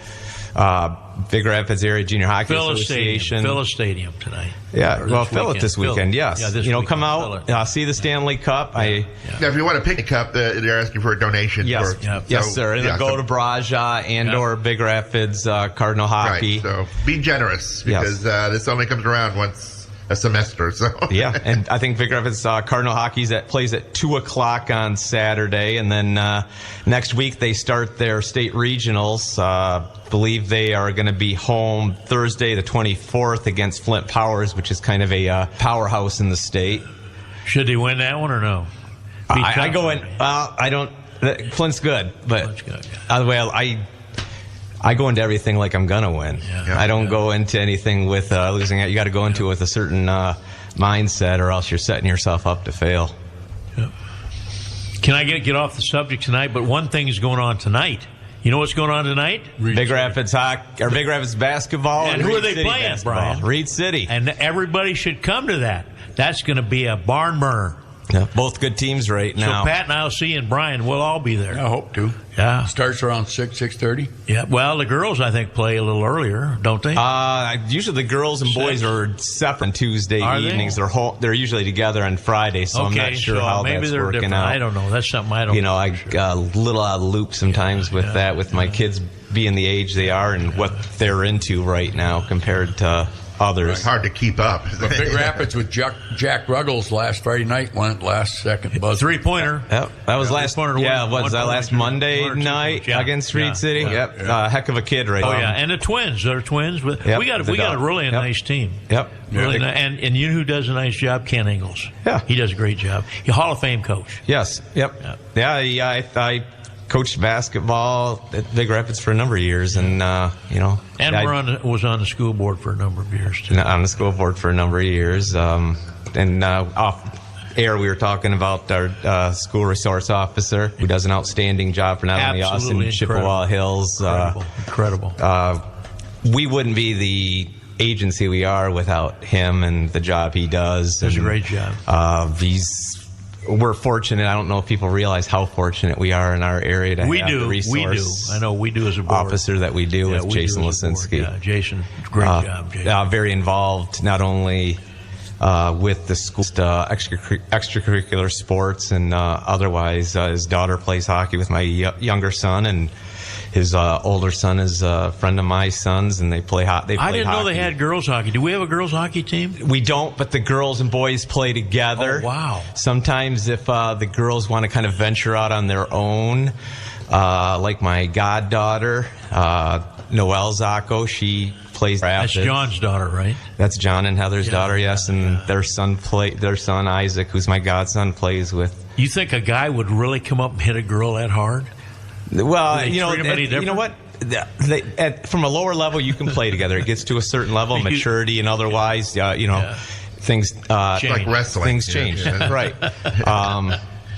Speaker 5: Big Rapids Area Junior Hockey Association.
Speaker 2: Fill a stadium tonight.
Speaker 5: Yeah, fill it this weekend. Yes,
Speaker 2: yeah, this weekend,
Speaker 5: come out, see the Stanley Cup.
Speaker 3: Now, if you want a picnic cup, they're asking for a donation.
Speaker 5: Yes, yes, sir. And then go to Braja or Big Rapids Cardinal Hockey.
Speaker 3: Right, so be generous, because this only comes around once a semester. So
Speaker 5: yeah, and I think Big Rapids Cardinal Hockey plays at 2:00 on Saturday, and then next week they start their state regionals. Believe they are going to be home Thursday the 24th against Flint Powers, which is kind of a powerhouse in the state.
Speaker 2: Should they win that one or no?
Speaker 5: I go in. I don't. Flint's good, but
Speaker 2: Flint's good,
Speaker 5: other way I go into everything like I'm gonna win.
Speaker 2: Yeah.
Speaker 5: I don't go into anything with losing. You got to go into it with a certain mindset, or else you're setting yourself up to fail.
Speaker 2: Yeah. Can I get off the subject tonight? But one thing is going on tonight. You know what's going on tonight?
Speaker 5: Big Rapids hockey or Big Rapids basketball.
Speaker 2: And who
Speaker 5: Reed
Speaker 2: are they
Speaker 5: City
Speaker 2: playing,
Speaker 5: basketball.
Speaker 2: Brian?
Speaker 5: Reed City.
Speaker 2: And everybody should come to that. That's going to be a barn burner.
Speaker 5: Yeah, both good teams right now.
Speaker 2: So Pat and I'll see, and Brian, we'll all be there.
Speaker 4: I hope to.
Speaker 2: Yeah.
Speaker 4: Starts around 6:30.
Speaker 2: Yeah. Well, the girls, I think, play a little earlier, don't they?
Speaker 5: Usually the girls and boys are separate on Tuesday evenings.
Speaker 2: They?
Speaker 5: They're usually together on Friday, so I'm not sure how
Speaker 2: maybe
Speaker 5: that's
Speaker 2: they're
Speaker 5: working
Speaker 2: different.
Speaker 5: out.
Speaker 2: I don't know. That's something I don't know.
Speaker 5: I got a little out of the loop sometimes with that, with my kids being the age they are and what they're into right now compared to others.
Speaker 3: It's hard to keep up.
Speaker 4: But Big Rapids with Jack Ruggles last Friday night went last second buzzer.
Speaker 2: 3-pointer.
Speaker 5: Yep, that was last Monday night against Reed City? Yep. Heck of a kid right now.
Speaker 2: Oh, yeah. And the twins. They're twins. We got a really nice team.
Speaker 5: Yep.
Speaker 2: Really nice. And you know who does a nice job? Ken Ingles.
Speaker 5: Yeah.
Speaker 2: He does a great job. He's a Hall of Fame coach.
Speaker 5: Yes. Yep. Yeah, I coached basketball at Big Rapids for a number of years, and
Speaker 2: And was on the school board for a number of years too.
Speaker 5: On the school board for a number of years, and off air we were talking about our school resource officer, who does an outstanding job for not only us in Chippewa Hills.
Speaker 2: Incredible.
Speaker 5: We wouldn't be the agency we are without him and the job he does.
Speaker 2: Does a great job.
Speaker 5: We're fortunate. I don't know if people realize how fortunate we are in our area to have the resource.
Speaker 2: We do. I know we do as a board.
Speaker 5: Officer that we do with Jason Lisinski.
Speaker 2: Yeah, Jason, great job, Jason.
Speaker 5: Very involved, not only with the school extracurricular sports and otherwise. His daughter plays hockey with my younger son, and his older son is a friend of my son's, and they play hockey.
Speaker 2: I didn't know they had girls hockey. Do we have a girls hockey team?
Speaker 5: We don't, but the girls and boys play together.
Speaker 2: Oh, wow.
Speaker 5: Sometimes if the girls want to kind of venture out on their own, like my goddaughter, Noelle Zacco, she plays Rapids.
Speaker 2: That's John's daughter, right?
Speaker 5: That's John and Heather's daughter, yes. And their son Isaac, who's my godson, plays with.
Speaker 2: You think a guy would really come up and hit a girl that hard?
Speaker 5: Well, you know what? From a lower level, you can play together. It gets to a certain level of maturity, and otherwise, things
Speaker 3: like wrestling.
Speaker 5: Things change, right?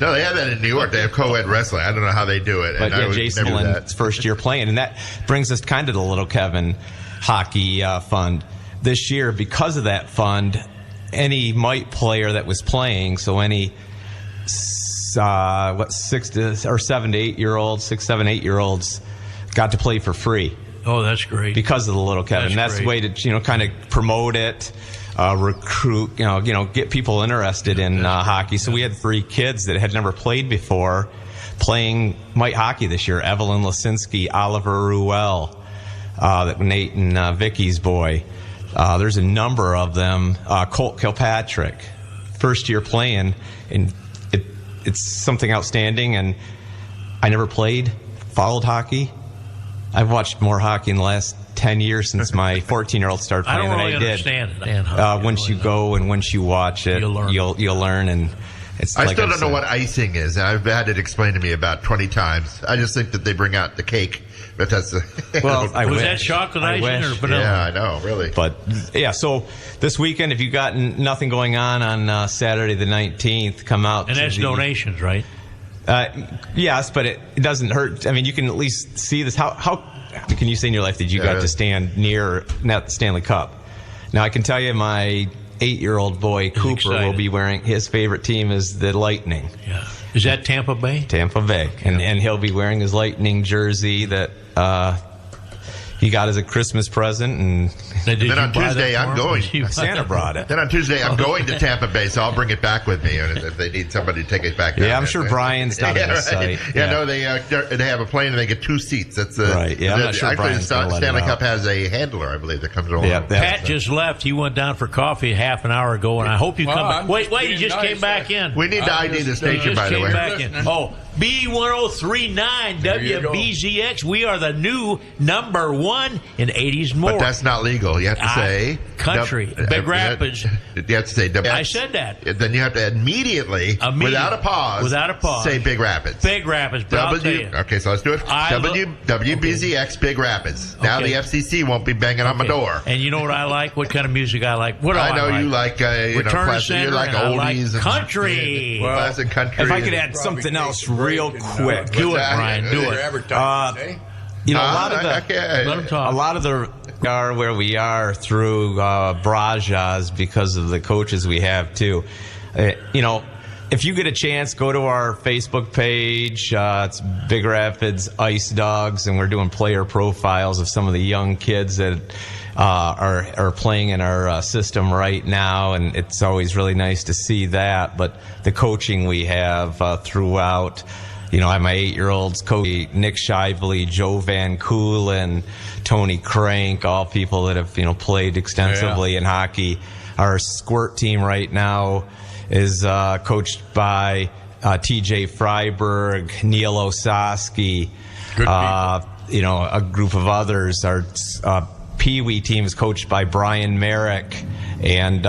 Speaker 3: No, they have that in New York. They have co-ed wrestling. I don't know how they do it.
Speaker 5: But Jason Lynn's first year playing, and that brings us kind of the Little Kevin Hockey Fund this year. Because of that fund, any Mite player that was playing, so any 6 to 7 to 8 year olds, 6, 7, 8 year olds got to play for free.
Speaker 2: Oh, that's great.
Speaker 5: Because of the Little Kevin. That's the way to kind of promote it, recruit, get people interested in hockey. So we had 3 kids that had never played before playing Mite hockey this year. Evelyn Lisinski, Oliver Ruel, Nate and Vicky's boy. There's a number of them. Colt Kilpatrick, first year playing, and it's something outstanding. And I never followed hockey. I've watched more hockey in the last 10 years since my 14-year-old started playing than I did.
Speaker 2: Understand it.
Speaker 5: Once you go and once you watch it, you'll learn. And
Speaker 3: I still don't know what icing is. I've had it explained to me about 20 times. I just think that they bring out the cake. But that's
Speaker 5: was
Speaker 2: that chocolate icing or vanilla?
Speaker 3: Yeah, I know, really.
Speaker 5: But yeah, so this weekend, if you've got nothing going on Saturday the 19th, come out.
Speaker 2: And that's donations, right?
Speaker 5: Yes, but it doesn't hurt. I mean, you can at least see this. How can you say in your life that you got to stand near that Stanley Cup? Now, I can tell you my 8-year-old boy, Cooper,
Speaker 2: excited.
Speaker 5: will be wearing, his favorite team is the Lightning.
Speaker 2: Yeah. Is that Tampa Bay?
Speaker 5: Tampa Bay. And he'll be wearing his Lightning jersey that he got as a Christmas present. And
Speaker 3: then on Tuesday, I'm going.
Speaker 5: Santa brought it.
Speaker 3: Then on Tuesday, I'm going to Tampa Bay, so I'll bring it back with me. And if they need somebody to take it back down
Speaker 5: Yeah, I'm
Speaker 3: there.
Speaker 5: sure Brian's not in the site.
Speaker 3: Yeah, no, they have a plane and they get 2 seats. That's
Speaker 5: right. Yeah, I'm not sure
Speaker 3: actually,
Speaker 5: Brian's
Speaker 3: the
Speaker 5: gonna let
Speaker 3: Stanley
Speaker 5: it
Speaker 3: Cup
Speaker 5: out.
Speaker 3: has a handler, I believe, that comes along.
Speaker 5: Yeah,
Speaker 2: Pat just left. He went down for coffee half an hour ago, and I hope you come back.
Speaker 4: I'm
Speaker 2: Wait,
Speaker 4: just
Speaker 2: he
Speaker 4: being
Speaker 2: just
Speaker 4: nice,
Speaker 2: came back in.
Speaker 3: We need to ID the station, by the
Speaker 2: Came
Speaker 3: way.
Speaker 2: back in. Oh, B1039
Speaker 4: There you go.
Speaker 2: WBZX. We are the new number 1 in 80s more.
Speaker 3: But that's not legal. You have to say
Speaker 2: country, Big Rapids.
Speaker 3: You have to say
Speaker 2: I said that.
Speaker 3: Then you have to immediately, without a pause, say Big Rapids.
Speaker 2: Big Rapids. But I'll tell you.
Speaker 3: Okay, so let's do it. WBZX Big Rapids. Now
Speaker 2: Okay.
Speaker 3: the FCC won't be banging on my door.
Speaker 2: And you know what I like? What kind of music I like? What do I
Speaker 3: know
Speaker 2: like?
Speaker 3: you like
Speaker 2: Return to
Speaker 3: classic.
Speaker 2: Center,
Speaker 3: You like
Speaker 2: and I like
Speaker 3: oldies and
Speaker 2: country.
Speaker 3: classic country.
Speaker 5: If I could
Speaker 3: and-
Speaker 5: add something else real quick.
Speaker 2: Do it,
Speaker 3: that?
Speaker 2: Brian. Do it.
Speaker 5: You know, a lot of the...
Speaker 2: Let him talk.
Speaker 5: A lot of the are where we are through Brajas because of the coaches we have too. You know, if you get a chance, go to our Facebook page. It's Big Rapids Ice Dogs, and we're doing player profiles of some of the young kids that are playing in our system right now, and it's always really nice to see that. But the coaching we have throughout. You know, I have my 8-year-olds, coach Nick Shively, Joe Van Koolen, Tony Crank, all people that have, played extensively in hockey. Our squirt team right now is coached by TJ Freiberg, Neil Osaski, a group of others. Our Pee-wee team is coached by Brian Merrick and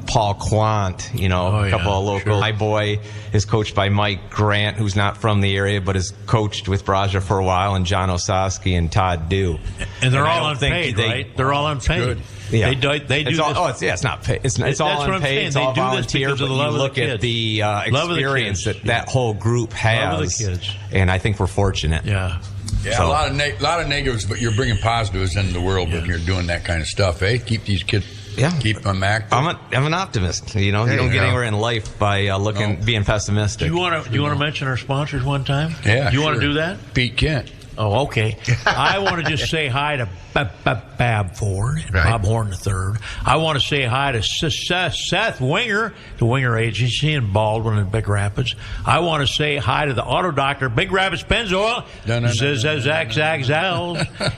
Speaker 5: Paul Quant, a couple of local. Sure. My boy is coached by Mike Grant, who's not from the area, but has coached with Braja for a while, and John Osaski and Todd Dew.
Speaker 2: And they're all unpaid, right? They're all unpaid.
Speaker 5: Yeah.
Speaker 2: They do
Speaker 5: it's all, it's not paid. It's all unpaid. It's all volunteer. But you look at the experience that whole group has.
Speaker 2: Love of the kids.
Speaker 5: And I think we're fortunate.
Speaker 2: Yeah.
Speaker 4: Yeah, so, a lot of negatives, but you're bringing positives into the world when you're doing that kind of stuff, eh? Keep these kids... Yeah, keep them active.
Speaker 5: I'm an optimist. You don't get anywhere in life by being pessimistic.
Speaker 2: Do you want to mention our sponsors one time?
Speaker 4: Yeah,
Speaker 2: you want to do that?
Speaker 4: Pete Kent.
Speaker 2: Oh, okay. I want to just say hi to Bab Ford and Bob Horn III. I want to say hi to Seth Winger, the Winger Agency in Baldwin and Big Rapids. I want to say hi to the Auto Doctor, Big Rapids Pennzoil.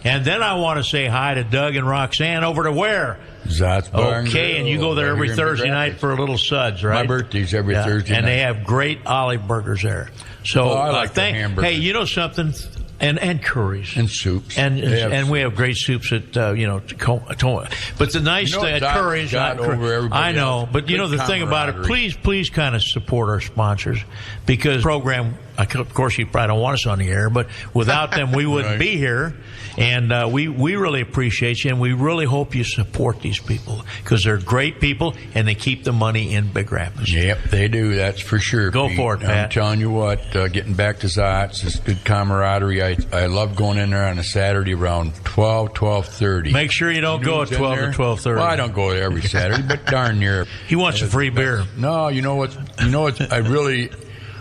Speaker 2: And then I want to say hi to Doug and Roxanne over to where? Okay, and you go there every Thursday night for a little suds, right?
Speaker 4: My birthday's every Thursday night.
Speaker 2: And they have great olive burgers there. So
Speaker 4: I like the hamburgers.
Speaker 2: Hey, you know something? And curries.
Speaker 4: And soups.
Speaker 2: And we have great soups at, but the nice thing at Curries, I know, but the thing about it, please kind of support our sponsors, because the program, of course, you probably don't want us on the air, but without them, we wouldn't be here. And we really appreciate you, and we really hope you support these people, because they're great people, and they keep the money in Big Rapids.
Speaker 4: Yep, they do. That's for sure.
Speaker 2: Go
Speaker 4: Pete.
Speaker 2: for it, Pat.
Speaker 4: I'm telling you what, getting back to Zotz, it's good camaraderie. I love going in there on a Saturday around 12:30.
Speaker 2: Make sure you don't go at 12 or 12:30.
Speaker 4: Well, I don't go there every Saturday, but darn near.
Speaker 2: He wants a free beer.
Speaker 4: No, you know what?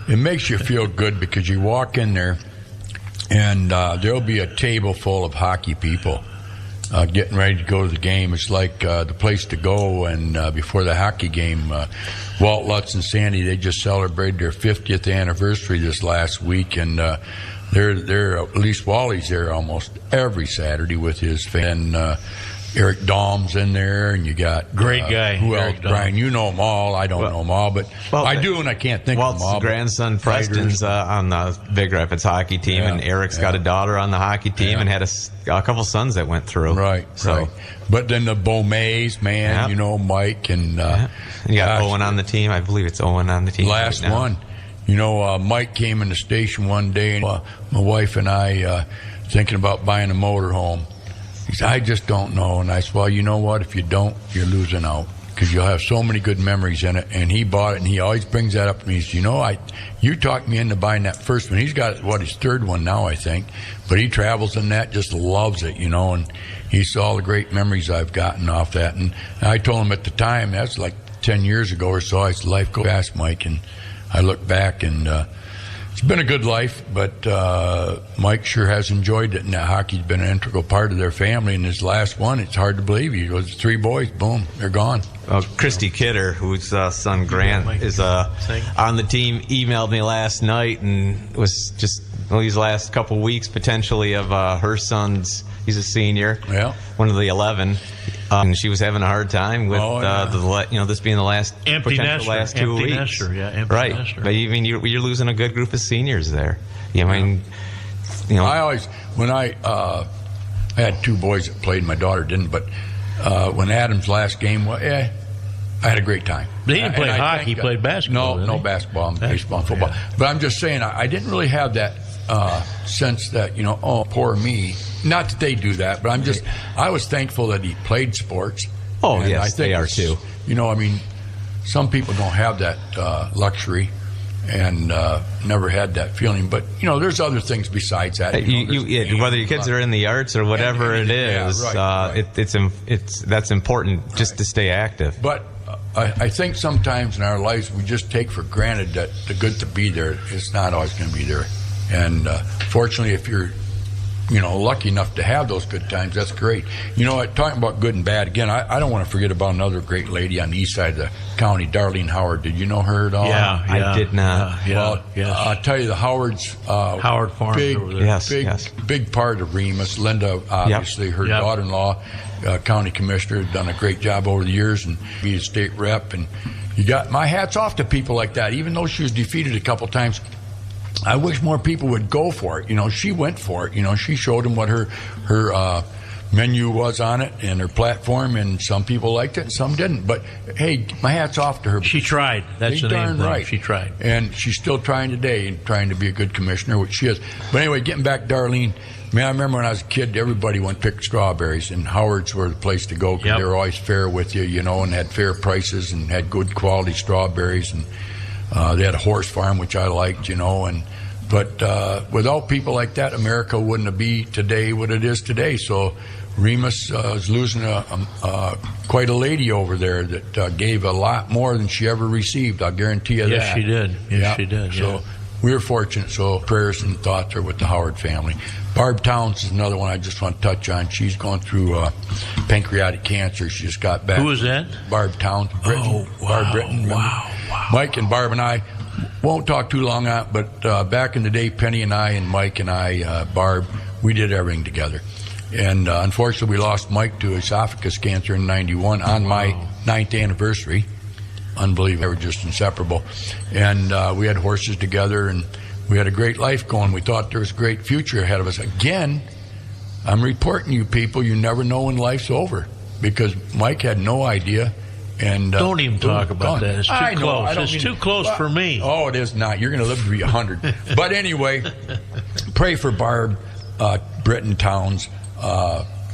Speaker 4: It makes you feel good, because you walk in there, and there'll be a table full of hockey people getting ready to go to the game. It's like the place to go. And before the hockey game, Walt Lutz and Sandy, they just celebrated their 50th anniversary this last week, and they're at least Wally's there almost every Saturday with his fan. Eric Dahlm's in there, and you got
Speaker 2: great guy.
Speaker 4: Who
Speaker 2: Eric
Speaker 4: else? Brian, you know them all. I don't know them all, but I do, and I can't think of them all.
Speaker 5: Walt's grandson Preston's on the Big Rapids hockey team, and Eric's got a daughter on the hockey team, and had a couple sons that went through.
Speaker 4: Right. But then the Beaumays, man, Mike and
Speaker 5: you got Owen on the team. I believe it's Owen on the team.
Speaker 4: Last one. Mike came in the station one day, and my wife and I thinking about buying a motorhome. He said, I just don't know. And I said, well, you know what? If you don't, you're losing out. because you'll have so many good memories in it. And he bought it, and he always brings that up to me. He says, you talked me into buying that first one. He's got, his third one now, I think. But he travels in that, just loves it, and he saw all the great memories I've gotten off that. And I told him at the time, that's like 10 years ago or so, I said, life goes fast, Mike. And I look back, and it's been a good life, but Mike sure has enjoyed it, and hockey's been an integral part of their family. And his last one, it's hard to believe. He goes, 3 boys, boom, they're gone.
Speaker 5: Christy Kidder, whose son Grant is on the team, emailed me last night and was just these last couple weeks potentially of her son's. He's a senior, one of the 11, and she was having a hard time with this being the last
Speaker 2: empty nester,
Speaker 5: last 2 weeks.
Speaker 2: Nester, empty
Speaker 5: right?
Speaker 2: Nester.
Speaker 5: But I mean, you're losing a good group of seniors there. I mean,
Speaker 4: I always when I had 2 boys that played, my daughter didn't, but when Adam's last game, I had a great time.
Speaker 2: He didn't play hockey; he played basketball.
Speaker 4: No basketball, baseball, and football. Yeah. But I'm just saying, I didn't really have that sense that poor me. Not that they do that, but I was thankful that he played sports.
Speaker 5: Oh,
Speaker 4: and
Speaker 5: yes,
Speaker 4: I think
Speaker 5: they are too.
Speaker 4: I mean, some people don't have that luxury and never had that feeling. But there's other things besides that.
Speaker 5: Whether your kids are in the arts or whatever it is, that's important just to stay active.
Speaker 4: But I think sometimes in our lives we just take for granted that the good to be there is not always going to be there. And fortunately, if you're lucky enough to have those good times, that's great. Talking about good and bad, again, I don't want to forget about another great lady on the east side of the county, Darlene Howard. Did you know her at all?
Speaker 2: Yeah,
Speaker 5: I did not.
Speaker 4: Well, I'll tell you, the Howards,
Speaker 2: Howard Farms over there.
Speaker 4: Big part of Remus. Linda, obviously, her daughter-in-law, county commissioner, has done a great job over the years and be a state rep. And you got my hats off to people like that, even though she was defeated a couple times. I wish more people would go for it. She went for it. She showed them what her menu was on it and her platform, and some people liked it and some didn't. But hey, my hat's off to her.
Speaker 2: She tried. That's the name.
Speaker 4: Right.
Speaker 2: She tried,
Speaker 4: and she's still trying today and trying to be a good commissioner, which she is. But anyway, getting back to Darlene. I remember when I was a kid, everybody went pick strawberries, and Howard's were the place to go because they were always fair with you, and had fair prices and had good quality strawberries, and they had a horse farm, which I liked, But without people like that, America wouldn't be today what it is today. So Remus is losing quite a lady over there that gave a lot more than she ever received. I'll guarantee you that.
Speaker 2: Yes, she did. Yes, she did.
Speaker 4: So we were fortunate. So prayers and thoughts are with the Howard family. Barb Towns is another one I just want to touch on. She's going through pancreatic cancer. She just got back.
Speaker 2: Who was that?
Speaker 4: Barb Towns. Britain.
Speaker 2: Oh, wow.
Speaker 4: Barb Britton.
Speaker 2: Wow.
Speaker 4: Mike and Barb and I won't talk too long on it, but back in the day, Penny and I and Mike and I, Barb, we did everything together. And unfortunately, we lost Mike to esophagus cancer in 91 on my 9th anniversary. Unbelievable. They were just inseparable. And we had horses together, and we had a great life going. We thought there was a great future ahead of us. Again, I'm reporting you people, you never know when life's over, because Mike had no idea. And
Speaker 2: don't even talk about that. It's too close. It's too close for me.
Speaker 4: Oh, it is not. You're going to live to be 100. But anyway, pray for Barb Britton Towns.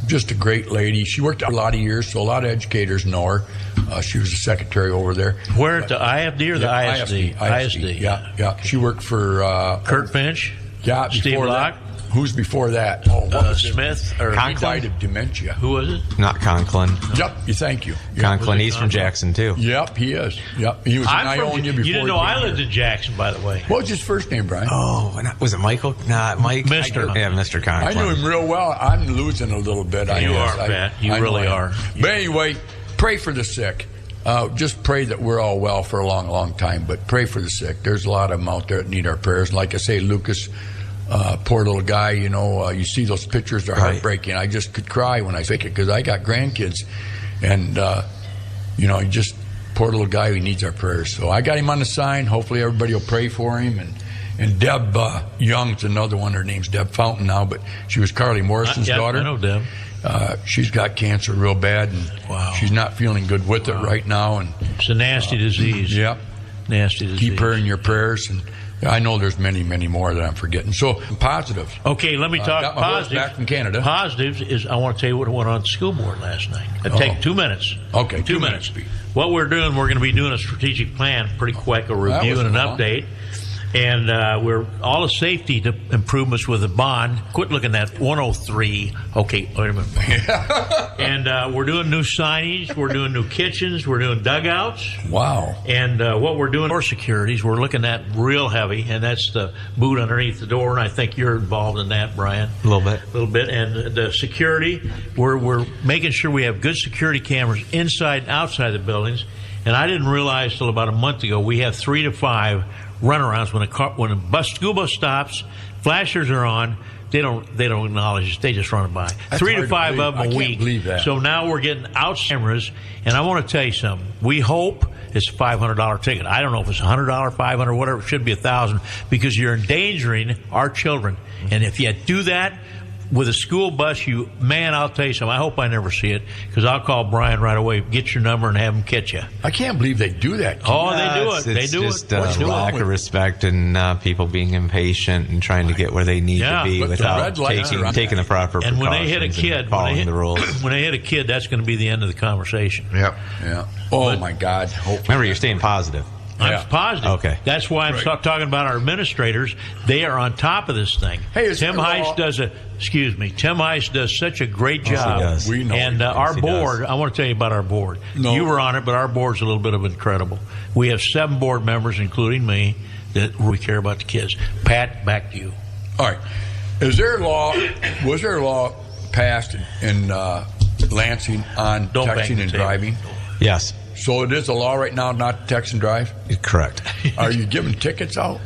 Speaker 4: Just a great lady. She worked a lot of years, so a lot of educators know her. She was a secretary over there.
Speaker 2: Where at the IFD or the ISD?
Speaker 4: ISD. Yeah. She worked for
Speaker 2: Kurt Finch.
Speaker 4: Yeah,
Speaker 2: Steve Locke.
Speaker 4: Who's before that?
Speaker 2: Smith or
Speaker 4: he died of dementia.
Speaker 2: Who was it?
Speaker 5: Not Conklin.
Speaker 4: Yep. Thank you.
Speaker 5: Conklin. He's from Jackson too.
Speaker 4: Yep, he is. Yep, he was in Ionia before.
Speaker 2: You didn't know I lived in Jackson, by the way.
Speaker 4: What was his first name, Brian?
Speaker 5: Oh, was it Michael? Not Mike.
Speaker 2: Mr.
Speaker 5: Yeah, Mr. Conklin.
Speaker 4: I knew him real well. I'm losing a little bit.
Speaker 2: You are, Pat. You really are.
Speaker 4: But anyway, pray for the sick. Just pray that we're all well for a long, long time. But pray for the sick. There's a lot of them out there that need our prayers. Like I say, Lucas. Poor little guy, you see those pictures, they're heartbreaking. I just could cry when I think it because I got grandkids. And, just poor little guy who needs our prayers. So I got him on the sign. Hopefully everybody will pray for him. And Deb Young's another one. Her name's Deb Fountain now, but she was Carly Morrison's daughter.
Speaker 2: I know Deb.
Speaker 4: She's got cancer real bad, and she's not feeling good with it right now. And
Speaker 2: it's a nasty disease.
Speaker 4: Yep.
Speaker 2: nasty disease.
Speaker 4: Keep her in your prayers, and I know there's many, many more that I'm forgetting. So positives.
Speaker 2: Okay, let me talk
Speaker 4: got my horse
Speaker 2: positives.
Speaker 4: back from Canada.
Speaker 2: Positives is I want to tell you what went on at the school board last night. It'll take 2 minutes.
Speaker 4: Okay,
Speaker 2: 2 minutes. What we're doing, we're going to be doing a strategic plan pretty quick, a review and an update. And we're all the safety improvements with the bond. Quit looking at 103. Okay, wait a minute. And we're doing new signage. We're doing new kitchens. We're doing dugouts.
Speaker 4: Wow.
Speaker 2: And what we're doing for securities, we're looking at real heavy, and that's the boot underneath the door. And I think you're involved in that, Brian.
Speaker 5: A little bit.
Speaker 2: A little bit. And the security, we're making sure we have good security cameras inside and outside the buildings. And I didn't realize till about a month ago we have 3 to 5 runarounds when a school bus stops, flashers are on. They don't acknowledge it. They just run it by.
Speaker 4: That's
Speaker 2: 3 to 5
Speaker 4: hard to
Speaker 2: of them a
Speaker 4: believe. I
Speaker 2: week.
Speaker 4: can't believe that.
Speaker 2: So now we're getting out cameras, and I want to tell you something. We hope it's a $500 ticket. I don't know if it's $100, $500, whatever. It should be $1,000 because you're endangering our children. And if you do that with a school bus, I'll tell you something. I hope I never see it because I'll call Brian right away, get your number, and have him catch you.
Speaker 4: I can't believe they do that.
Speaker 2: Oh, they do it.
Speaker 5: It's
Speaker 2: They do
Speaker 5: just
Speaker 2: it.
Speaker 5: a lack of respect and people being impatient and trying to get where they need to be
Speaker 4: but the
Speaker 5: without
Speaker 4: red lights are on.
Speaker 5: taking the proper
Speaker 2: And
Speaker 5: precautions
Speaker 2: when they hit a kid,
Speaker 5: and following the rules.
Speaker 2: when they hit a kid, that's going to be the end of the conversation.
Speaker 3: Yep.
Speaker 4: Yeah. Oh, my God.
Speaker 5: Remember, you're staying positive.
Speaker 2: I'm
Speaker 4: Yeah.
Speaker 2: positive.
Speaker 5: Okay.
Speaker 2: That's why I'm talking about our administrators. They are on top of this thing.
Speaker 4: Hey,
Speaker 2: Tim Heiss does such a great job.
Speaker 5: he does.
Speaker 4: We know
Speaker 2: And
Speaker 4: he does.
Speaker 2: our
Speaker 5: He
Speaker 2: board,
Speaker 5: does.
Speaker 2: I want to tell you about our board.
Speaker 4: No.
Speaker 2: You were on it, but our board's a little bit of incredible. We have 7 board members, including me, that we care about the kids. Pat, back to you.
Speaker 4: All right. Was there a law passed in Lansing on
Speaker 2: Don't bang
Speaker 4: texting
Speaker 2: the
Speaker 4: and
Speaker 2: table.
Speaker 4: driving?
Speaker 5: Yes,
Speaker 4: So it is a law right now not to text and drive?
Speaker 5: correct.
Speaker 4: Are you giving tickets out?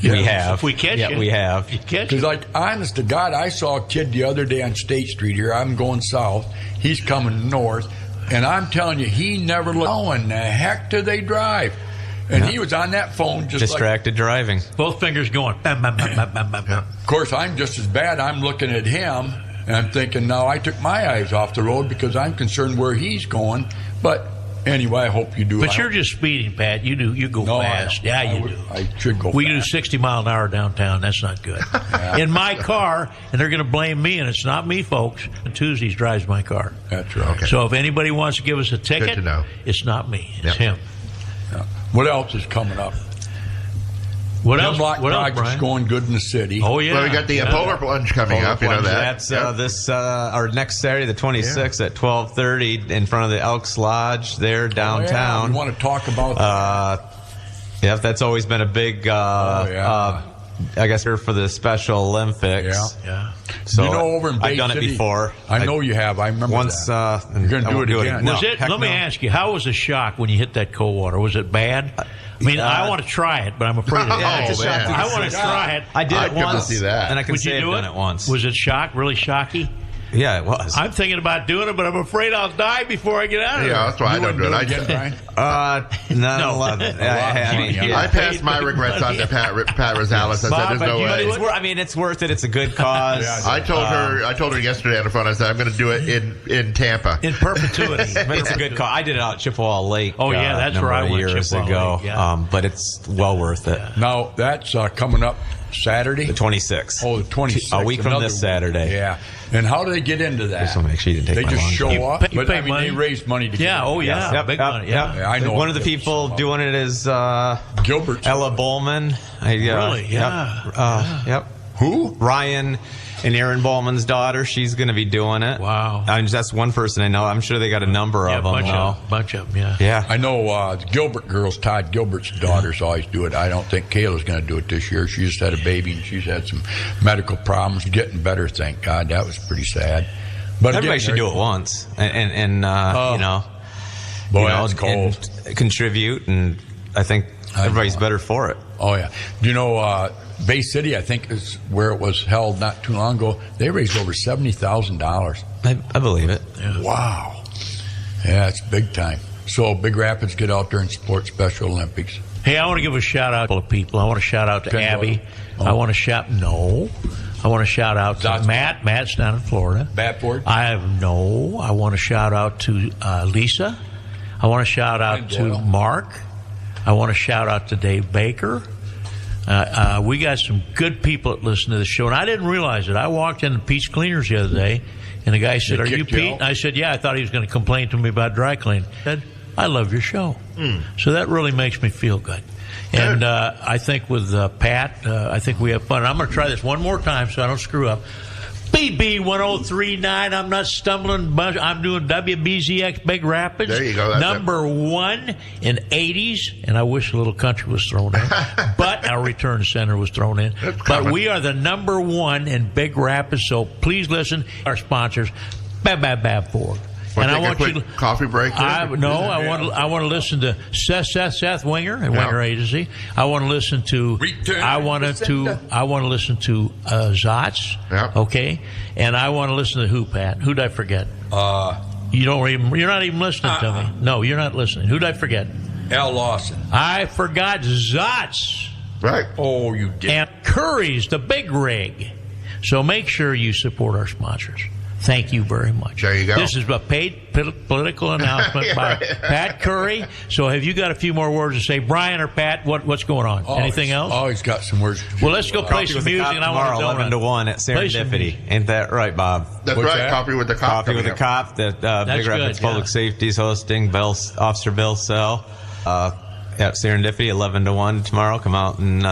Speaker 5: We have.
Speaker 2: If we catch
Speaker 5: yeah,
Speaker 2: you.
Speaker 5: we have.
Speaker 2: You catch
Speaker 4: Because,
Speaker 2: it.
Speaker 4: like, honest to God, I saw a kid the other day on State Street here. I'm going south. He's coming north. And I'm telling you, he never looked. How in the heck do they drive? And he was on that phone just
Speaker 5: Distracted driving.
Speaker 2: Both fingers going. Bam, bam, bam, bam, bam, bam, bam.
Speaker 4: Of course, I'm just as bad. I'm looking at him, and I'm thinking, now I took my eyes off the road because I'm concerned where he's going. But anyway, I hope you do.
Speaker 2: But you're just speeding, Pat. You go
Speaker 4: No,
Speaker 2: fast.
Speaker 4: I
Speaker 2: You
Speaker 4: would-
Speaker 2: do.
Speaker 4: I should go
Speaker 2: We
Speaker 4: fast.
Speaker 2: do 60 mile an hour downtown. That's not good. In my car, and they're going to blame me, and it's not me, folks. Tuesdays drives my car.
Speaker 4: That's right.
Speaker 3: Okay.
Speaker 2: So if anybody wants to give us a ticket,
Speaker 3: to know.
Speaker 2: it's not me. It's
Speaker 3: Yep.
Speaker 2: him.
Speaker 4: Yeah. What else is coming up?
Speaker 2: What else?
Speaker 4: Hemlock
Speaker 2: What else,
Speaker 4: project's
Speaker 2: Brian?
Speaker 4: going good in the city.
Speaker 2: Oh yeah.
Speaker 3: Well, we got the polar plunge coming
Speaker 5: Polar
Speaker 3: up. You know
Speaker 5: plunge,
Speaker 3: that.
Speaker 5: That's
Speaker 3: Yep.
Speaker 5: this our next Saturday, the 26th at 12:30 in front of the Elks Lodge there
Speaker 4: Oh, yeah.
Speaker 5: downtown.
Speaker 4: We want to talk about that.
Speaker 5: Yeah, that's always been a big. I guess here for the Special Olympics.
Speaker 4: Yeah.
Speaker 2: Yeah.
Speaker 5: So
Speaker 4: you know, over in Bay
Speaker 5: I've done
Speaker 4: City,
Speaker 5: it before.
Speaker 4: I know you have. I remember
Speaker 5: once.
Speaker 4: that.
Speaker 5: And
Speaker 4: You're going
Speaker 5: I
Speaker 4: to do
Speaker 5: won't
Speaker 4: it again.
Speaker 5: No,
Speaker 2: Was it?
Speaker 5: heck
Speaker 2: Let me
Speaker 5: no.
Speaker 2: ask you, how was the shock when you hit that cold water? Was it bad? I mean, I want to try it, but I'm afraid of
Speaker 5: Yeah,
Speaker 2: it.
Speaker 5: it's a shock to
Speaker 2: I
Speaker 5: the
Speaker 2: want to
Speaker 5: system.
Speaker 2: try it.
Speaker 5: I did
Speaker 3: I'd
Speaker 5: it
Speaker 3: come to
Speaker 5: once,
Speaker 3: see that.
Speaker 5: and I can
Speaker 2: Would
Speaker 5: say
Speaker 2: you
Speaker 5: I've
Speaker 2: do
Speaker 5: done
Speaker 2: it?
Speaker 5: it once.
Speaker 2: Was it really shocky?
Speaker 5: Yeah, it was.
Speaker 2: I'm thinking about doing it, but I'm afraid I'll die before I get out of there.
Speaker 3: Yeah, that's why I don't do it.
Speaker 4: again, Brian?
Speaker 2: No.
Speaker 3: I passed my regrets on to Pat Rosales. I said,
Speaker 2: Bob,
Speaker 3: "There's
Speaker 2: but
Speaker 3: no
Speaker 2: you
Speaker 3: way."
Speaker 2: do it?
Speaker 5: I mean, it's worth it. It's a good cause.
Speaker 3: I told her yesterday on the phone. I said, "I'm going to do it in Tampa."
Speaker 2: In perpetuity.
Speaker 5: But it's a good cause. I did it out at Chippewa Lake.
Speaker 2: Oh, yeah, that's
Speaker 5: a number
Speaker 2: where I
Speaker 5: of
Speaker 2: went,
Speaker 5: years
Speaker 2: Chippewa
Speaker 5: ago.
Speaker 2: Lake, yeah.
Speaker 5: But it's well worth it.
Speaker 4: Now, that's coming up Saturday?
Speaker 5: The 26th.
Speaker 4: Oh, the 26th.
Speaker 5: A week from
Speaker 4: Another
Speaker 5: this Saturday.
Speaker 4: Yeah. And how do they get into that?
Speaker 5: Just wanna make sure you didn't take
Speaker 4: They
Speaker 5: my
Speaker 4: just
Speaker 5: long
Speaker 4: show
Speaker 5: time.
Speaker 4: up?
Speaker 2: You
Speaker 4: But,
Speaker 2: pay
Speaker 4: I mean,
Speaker 2: money.
Speaker 4: they raise money to get
Speaker 2: Yeah,
Speaker 4: in.
Speaker 2: oh yeah,
Speaker 5: Yep,
Speaker 2: big
Speaker 5: yep,
Speaker 2: money.
Speaker 5: yep.
Speaker 2: Yeah.
Speaker 4: I know.
Speaker 5: One of the people doing it is
Speaker 4: Gilbert.
Speaker 5: Ella Bowman.
Speaker 2: Really? Yeah.
Speaker 5: Yep.
Speaker 4: Who?
Speaker 5: Ryan and Aaron Bowman's daughter. She's going to be doing it.
Speaker 2: Wow.
Speaker 5: That's one person I know. I'm sure they got a number
Speaker 2: Yeah,
Speaker 5: of them.
Speaker 2: bunch of them. Yeah.
Speaker 5: Yeah.
Speaker 4: I know the Gilbert girls, Todd Gilbert's daughters always do it. I don't think Kayla's going to do it this year. She just had a baby and she's had some medical problems. Getting better, thank God. That was pretty sad. But
Speaker 5: Everybody
Speaker 4: again,
Speaker 5: should do it once, and you know,
Speaker 4: Boy,
Speaker 5: you know,
Speaker 4: that's cold.
Speaker 5: and contribute, and I think everybody's better for it.
Speaker 4: Oh, yeah. You know, Bay City, I think, is where it was held not too long ago. They raised over $70,000.
Speaker 5: I believe it.
Speaker 4: Wow. Yeah, it's big time. So Big Rapids, get out there and support Special Olympics.
Speaker 2: Hey, I want to give a shout out to people. I want to shout out to
Speaker 4: Penn
Speaker 2: Abby.
Speaker 4: Doyle.
Speaker 2: I want to shout out to
Speaker 4: That's
Speaker 2: Matt. Matt's down in Florida.
Speaker 4: Badford?
Speaker 2: I want to shout out to Lisa. I want to shout out
Speaker 4: Penn
Speaker 2: to
Speaker 4: Doyle.
Speaker 2: Mark. I want to shout out to Dave Baker. We got some good people that listen to the show, and I didn't realize it. I walked in the Pete's Cleaners the other day, and the guy said, "Are you Pete?" And I said, "Yeah." I thought he was going to complain to me about dry cleaning. He said, "I love your show." So that really makes me feel good. And I think with Pat, I think we have fun. I'm going to try this one more time so I don't screw up. BB 1039. I'm not stumbling. I'm doing WBZX Big Rapids.
Speaker 3: There you go.
Speaker 2: Number 1 in 80s, and I wish a little country was thrown in, but our return center was thrown in. But we are the number 1 in Big Rapids, so please listen. Our sponsors, Bab Ford.
Speaker 3: And I want you to coffee break.
Speaker 2: I want to listen to Seth Winger and Winger Agency. I want to listen to Zotz.
Speaker 3: Yep.
Speaker 2: Okay, and I want to listen to who, Pat? Who'd I forget? You're not even listening to me. No, you're not listening. Who'd I forget?
Speaker 4: Al Lawson.
Speaker 2: I forgot Zotz.
Speaker 3: Right.
Speaker 4: Oh, you did.
Speaker 2: And Curries, the big rig. So make sure you support our sponsors. Thank you very much.
Speaker 3: There you go.
Speaker 2: This is a paid political announcement by Pat Curry. So have you got a few more words to say? Brian or Pat, what's going on? Anything else?
Speaker 4: Oh, he's got some words.
Speaker 2: Well, let's go play some music. And I want
Speaker 5: tomorrow, 11 to 1 at Serendipity. Ain't that right, Bob?
Speaker 3: That's right. That? Coffee with the Cop.
Speaker 5: Coffee with the Cop that Big Rapids Public Safety is hosting. Officer Bill Sell at Serendipity, 11 to 1 tomorrow. Come out and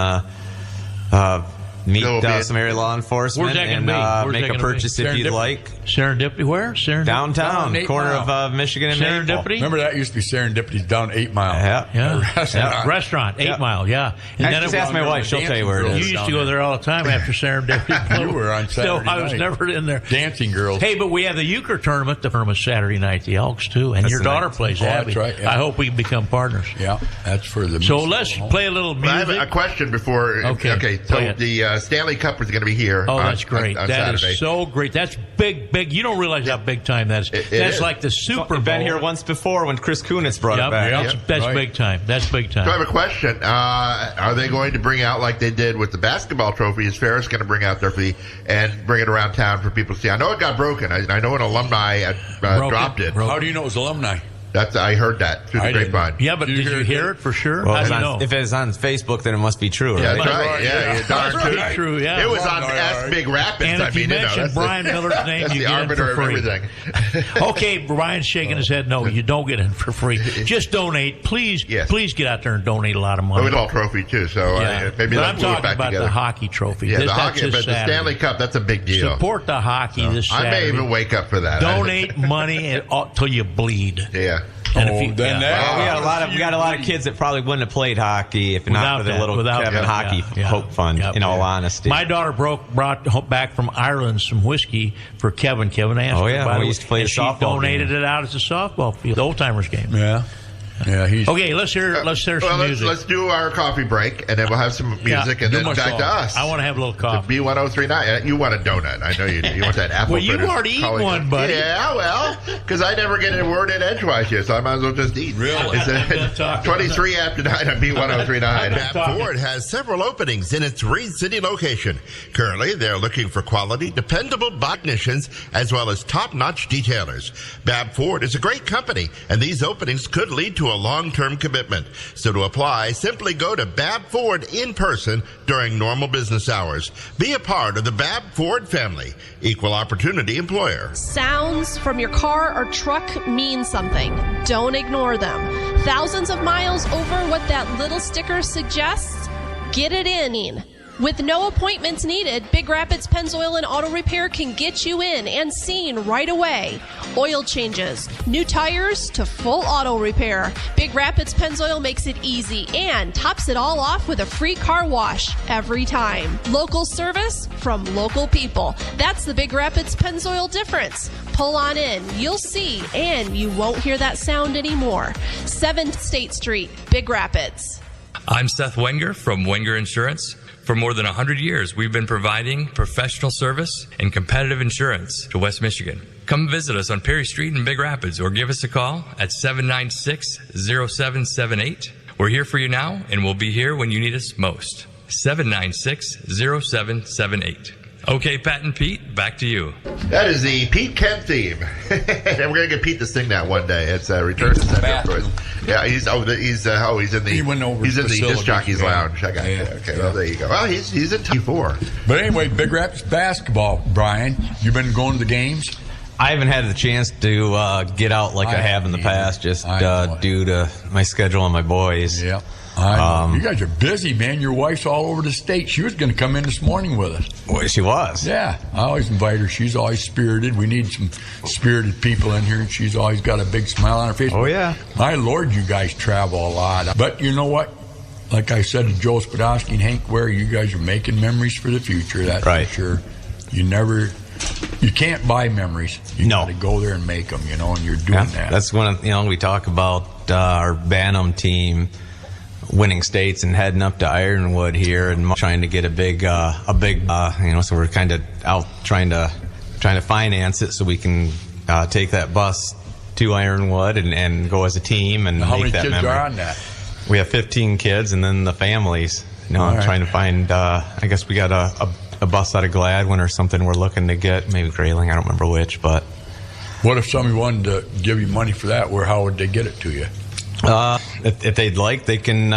Speaker 5: meet some area law enforcement and make a purchase if you'd like.
Speaker 2: Serendipity, where?
Speaker 5: Downtown, corner of Michigan and
Speaker 2: Serendipity.
Speaker 4: Remember that used to be Serendipity down 8 Mile.
Speaker 2: Restaurant, 8 Mile, yeah.
Speaker 5: And then just ask my wife; she'll tell you where it is.
Speaker 2: You used to go there all the time after Serendipity.
Speaker 4: You were on Saturday night.
Speaker 2: I was never in there.
Speaker 4: Dancing girls.
Speaker 2: Hey, but we have the euchre tournament. The tournament Saturday night, the Elks too, and your daughter plays Abby.
Speaker 4: That's right. Yeah.
Speaker 2: I hope we can become partners.
Speaker 4: Yeah, that's for the.
Speaker 2: So let's play a little music.
Speaker 3: I have a question before. Okay. So the Stanley Cup is going to be here.
Speaker 2: Oh, that's great.
Speaker 3: On
Speaker 2: that
Speaker 3: Saturday.
Speaker 2: Is so great. That's big. You don't realize how big time that is. That's like the Super Bowl.
Speaker 5: Been here once before when Chris Kunitz brought it back.
Speaker 2: That's big time. That's big time.
Speaker 3: So I have a question. Are they going to bring out, like they did with the basketball trophy, is Ferris going to bring out their fee and bring it around town for people to see? I know it got broken. I know an alumni dropped it.
Speaker 4: How do you know it was alumni?
Speaker 3: I heard that through the grapevine.
Speaker 2: Yeah, but did you hear it for sure?
Speaker 5: Well, if it's on Facebook, then it must be true, right?
Speaker 3: Yeah, that's right. Yeah,
Speaker 2: true. Yeah,
Speaker 3: it was on S Big Rapids.
Speaker 2: And if you mention Brian Miller's name,
Speaker 3: that's
Speaker 2: you
Speaker 3: the
Speaker 2: get
Speaker 3: arbiter
Speaker 2: in for free.
Speaker 3: of everything.
Speaker 2: Okay, Brian's shaking his head. No, you don't get in for free. Just donate, please.
Speaker 3: Yes.
Speaker 2: Please get out there and donate a lot of money.
Speaker 3: We all trophy too, so maybe
Speaker 2: I'm
Speaker 3: let's move it
Speaker 2: talking
Speaker 3: back
Speaker 2: about
Speaker 3: together.
Speaker 2: the hockey trophy.
Speaker 3: Yeah, the hockey, but the Stanley Cup, that's a big deal.
Speaker 2: Support the hockey this Saturday.
Speaker 3: I may even wake up for that.
Speaker 2: Donate money till you bleed.
Speaker 3: Yeah.
Speaker 5: And we got a lot of kids that probably wouldn't have played hockey if not for the little Kevin Hockey Hope Fund. In all honesty,
Speaker 2: my daughter brought back from Ireland some whiskey for Kevin. Kevin asked her about
Speaker 5: we used to play the softball.
Speaker 2: She donated it out as a softball field, the old timers game.
Speaker 4: Yeah.
Speaker 2: Okay, let's hear some music.
Speaker 3: Let's do our coffee break, and then we'll have some music, and then back to us.
Speaker 2: I want to have a little coffee.
Speaker 3: B1039. You want a donut? I know you do. You want that apple?
Speaker 2: Well, you've already eaten one, buddy.
Speaker 3: Yeah, well, because I never get a word in edgewise here, so I might as well just eat.
Speaker 4: Really?
Speaker 3: It's 23 after 9 on B1039.
Speaker 6: Bab Ford has several openings in its Reed City location. Currently, they're looking for quality, dependable technicians as well as top-notch detailers. Bab Ford is a great company, and these openings could lead to a long-term commitment. So to apply, simply go to Bab Ford in person during normal business hours. Be a part of the Bab Ford family. Equal opportunity employer.
Speaker 1: Sounds from your car or truck mean something. Don't ignore them. Thousands of miles over what that little sticker suggests? Get it in. With no appointments needed, Big Rapids Pennzoil and Auto Repair can get you in and seen right away. Oil changes, new tires to full auto repair. Big Rapids Pennzoil makes it easy and tops it all off with a free car wash every time. Local service from local people. That's the Big Rapids Pennzoil difference. Pull on in, you'll see, and you won't hear that sound anymore. 7th State Street, Big Rapids.
Speaker 7: I'm Seth Wenger from Wenger Insurance. For more than 100 years, we've been providing professional service and competitive insurance to West Michigan. Come visit us on Perry Street in Big Rapids or give us a call at 796-0778. We're here for you now, and we'll be here when you need us most. 796-0778. Okay, Pat and Pete, back to you.
Speaker 3: That is the Pete Kent theme. And we're going to get Pete to sing that one day. It's Return to Sender. Yeah, he's in the disc jockey's lounge. I got you. Okay, well, there you go. Well, he's in T4.
Speaker 4: But anyway, Big Rapids basketball, Brian. You been going to the games?
Speaker 5: I haven't had the chance to get out like I have in the past, just due to my schedule and my boys.
Speaker 4: Yeah. You guys are busy, man. Your wife's all over the state. She was going to come in this morning with us.
Speaker 5: Well, she was.
Speaker 4: Yeah. I always invite her. She's always spirited. We need some spirited people in here, and she's always got a big smile on her face.
Speaker 5: Oh, yeah.
Speaker 4: My Lord, you guys travel a lot. But you know what? Like I said to Joe Spadowski and Hank Ware, you guys are making memories for the future. That's
Speaker 5: right.
Speaker 4: For sure. You can't buy memories. You got to go there and make them, and you're doing that.
Speaker 5: That's when, we talk about our Bantam team winning states and heading up to Ironwood here and trying to get a big, so we're kind of out trying to finance it so we can take that bus to Ironwood and go as a team and
Speaker 4: how
Speaker 5: make that
Speaker 4: many kids
Speaker 5: memory.
Speaker 4: Are on that?
Speaker 5: We have 15 kids and then the families. I'm trying to find, I guess we got a bus out of Gladwin or something we're looking to get, maybe Grayling, I don't remember which, but.
Speaker 4: What if somebody wanted to give you money for that? How would they get it to you?
Speaker 5: If they'd like, they can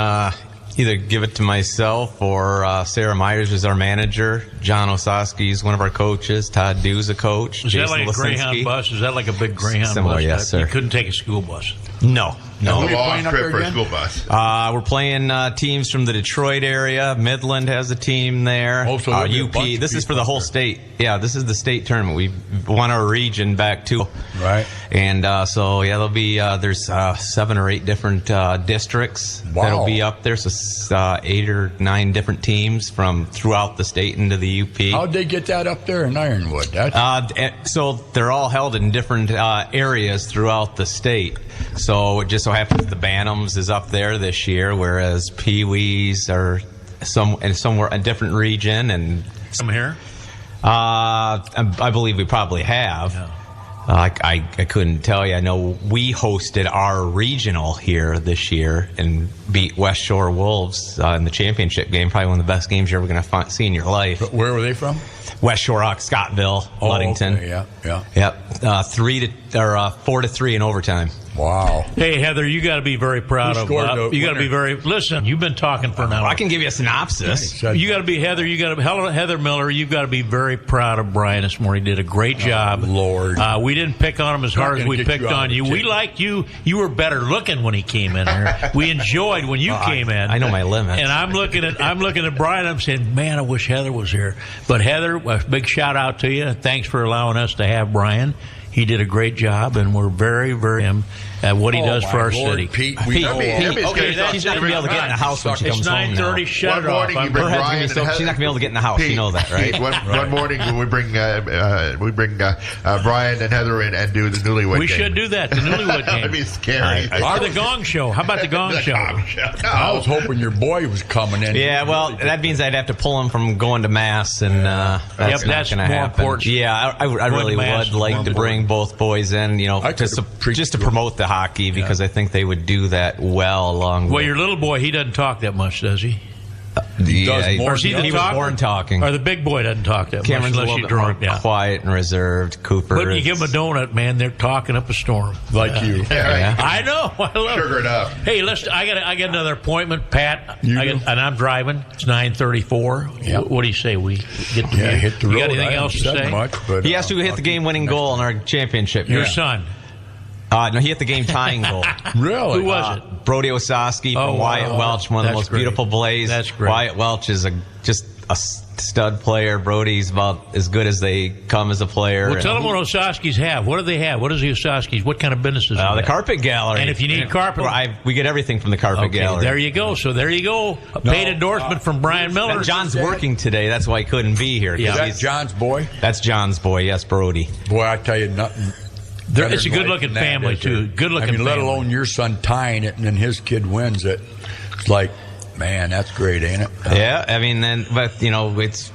Speaker 5: either give it to myself or Sarah Myers is our manager. John Osaski is one of our coaches. Todd Dew's a coach.
Speaker 2: Is
Speaker 5: Jason
Speaker 2: that like a Greyhound bus? Is that like a big Greyhound
Speaker 5: Similar,
Speaker 2: bus?
Speaker 5: yes, sir.
Speaker 2: You couldn't take a school bus?
Speaker 5: No.
Speaker 3: A long trip for a school bus.
Speaker 5: We're playing teams from the Detroit area. Midland has a team there.
Speaker 4: Also,
Speaker 5: UP. This is for the whole state. Yeah, this is the state tournament. We won our region back too.
Speaker 4: Right.
Speaker 5: And there'll be there's 7 or 8 different districts that'll be up there. So 8 or 9 different teams from throughout the state into the UP.
Speaker 4: How'd they get that up there in Ironwood?
Speaker 5: So they're all held in different areas throughout the state. So it just so happens the Bantams is up there this year, whereas Pee Wees are somewhere a different region and
Speaker 2: some here.
Speaker 5: I believe we probably have.
Speaker 2: Yeah.
Speaker 5: I couldn't tell you. I know we hosted our regional here this year and beat West Shore Wolves in the championship game. Probably one of the best games you're ever going to see in your life.
Speaker 4: But where were they from?
Speaker 5: West Shore, Scottville, Ludington.
Speaker 4: Okay, yeah.
Speaker 5: Yep. 4-3 in overtime.
Speaker 4: Wow.
Speaker 2: Hey, Heather, you got to be very proud of. You got to be very. Listen, you've been talking for an hour.
Speaker 5: I can give you a synopsis.
Speaker 2: You got to be Heather. Heather Miller. You've got to be very proud of Brian this morning. He did a great job.
Speaker 4: Lord,
Speaker 2: we didn't pick on him as hard as we picked on you. We liked you. You were better looking when he came in here. We enjoyed when you came in.
Speaker 5: I know my limits.
Speaker 2: And I'm looking at Brian. I'm saying, man, I wish Heather was here. But Heather, a big shout out to you. Thanks for allowing us to have Brian. He did a great job, and we're very, very at what he does for our city.
Speaker 4: Pete,
Speaker 5: she's not going to be able to get in the house when she comes home.
Speaker 2: It's 9:30. Shut it off.
Speaker 5: She's not going to be able to get in the house.
Speaker 3: Pete,
Speaker 5: you know that, right?
Speaker 3: Pete, one morning we bring Brian and Heather in and do the Newlywed game.
Speaker 2: We should do that. The Newlywed game.
Speaker 3: That'd be scary.
Speaker 2: Or the Gong Show. How about the Gong Show?
Speaker 3: No.
Speaker 4: I was hoping your boy was coming in.
Speaker 5: Yeah, well, that means I'd have to pull him from going to mass, and that's not going to happen.
Speaker 2: Important.
Speaker 5: Yeah, I really would like to bring both boys in, just to promote the hockey, because I think they would do that well along with.
Speaker 2: Your little boy, he doesn't talk that much, does he?
Speaker 5: He
Speaker 2: was
Speaker 5: born talking.
Speaker 2: Or the big boy doesn't talk that
Speaker 5: Cameron's
Speaker 2: much.
Speaker 5: a little bit more quiet and reserved. Cooper.
Speaker 2: But you give him a donut, man, they're talking up a storm.
Speaker 4: Like you.
Speaker 3: Yeah.
Speaker 2: I know. I love
Speaker 3: Sugar it up.
Speaker 2: Hey, I got another appointment, Pat. And I'm driving. It's 9:34.
Speaker 4: Yep.
Speaker 2: What do you say? We get to
Speaker 4: hit the road.
Speaker 2: You got anything else to say?
Speaker 4: Much, but,
Speaker 5: he has to hit the game-winning goal in our championship.
Speaker 2: Your son.
Speaker 5: No, he hit the game-tying goal.
Speaker 4: Really?
Speaker 2: Who was it?
Speaker 5: Brody Osaski from Wyatt Welch, one of the most beautiful plays.
Speaker 2: That's great.
Speaker 5: Wyatt Welch is just a stud player. Brody's about as good as they come as a player.
Speaker 2: Well, tell them what Osaskis have. What do they have? What is the Osaskis? What kind of businesses?
Speaker 5: The Carpet Gallery.
Speaker 2: And if you need carpet,
Speaker 5: we get everything from the Carpet Gallery.
Speaker 2: There you go. So there you go. A paid endorsement from Brian Miller.
Speaker 5: And John's working today. That's why he couldn't be here.
Speaker 4: Is that John's boy?
Speaker 5: That's John's boy. Yes, Brody.
Speaker 4: Boy, I tell you, nothing.
Speaker 2: It's a good-looking family, too. Good-looking family.
Speaker 4: Let alone your son tying it and then his kid wins it. It's like, man, that's great, ain't it?
Speaker 5: Yeah,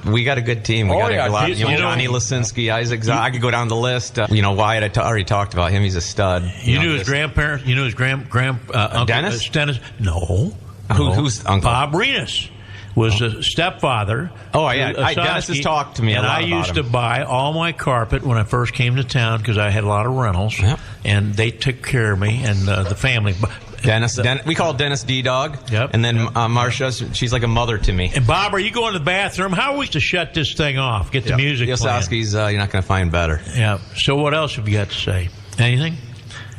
Speaker 5: we got a good team. We got a lot. Johnny Lisinski, Isaac. I could go down the list. Wyatt, I already talked about him. He's a stud.
Speaker 2: You knew his grandparents. You knew his uncle
Speaker 5: Dennis.
Speaker 2: No.
Speaker 5: Who's uncle?
Speaker 2: Bob Renus. was a stepfather.
Speaker 5: Oh, yeah. Dennis has talked to me a lot about him.
Speaker 2: And I used to buy all my carpet when I first came to town because I had a lot of rentals.
Speaker 5: Yep.
Speaker 2: And they took care of me and the family.
Speaker 5: Dennis, we call Dennis D-Dog.
Speaker 2: Yep.
Speaker 5: And then Marcia, she's like a mother to me.
Speaker 2: And Bob, are you going to the bathroom? How are we to shut this thing off? Get the music playing.
Speaker 5: Yosowski's, you're not going to find better.
Speaker 2: Yeah. So what else have you got to say? Anything?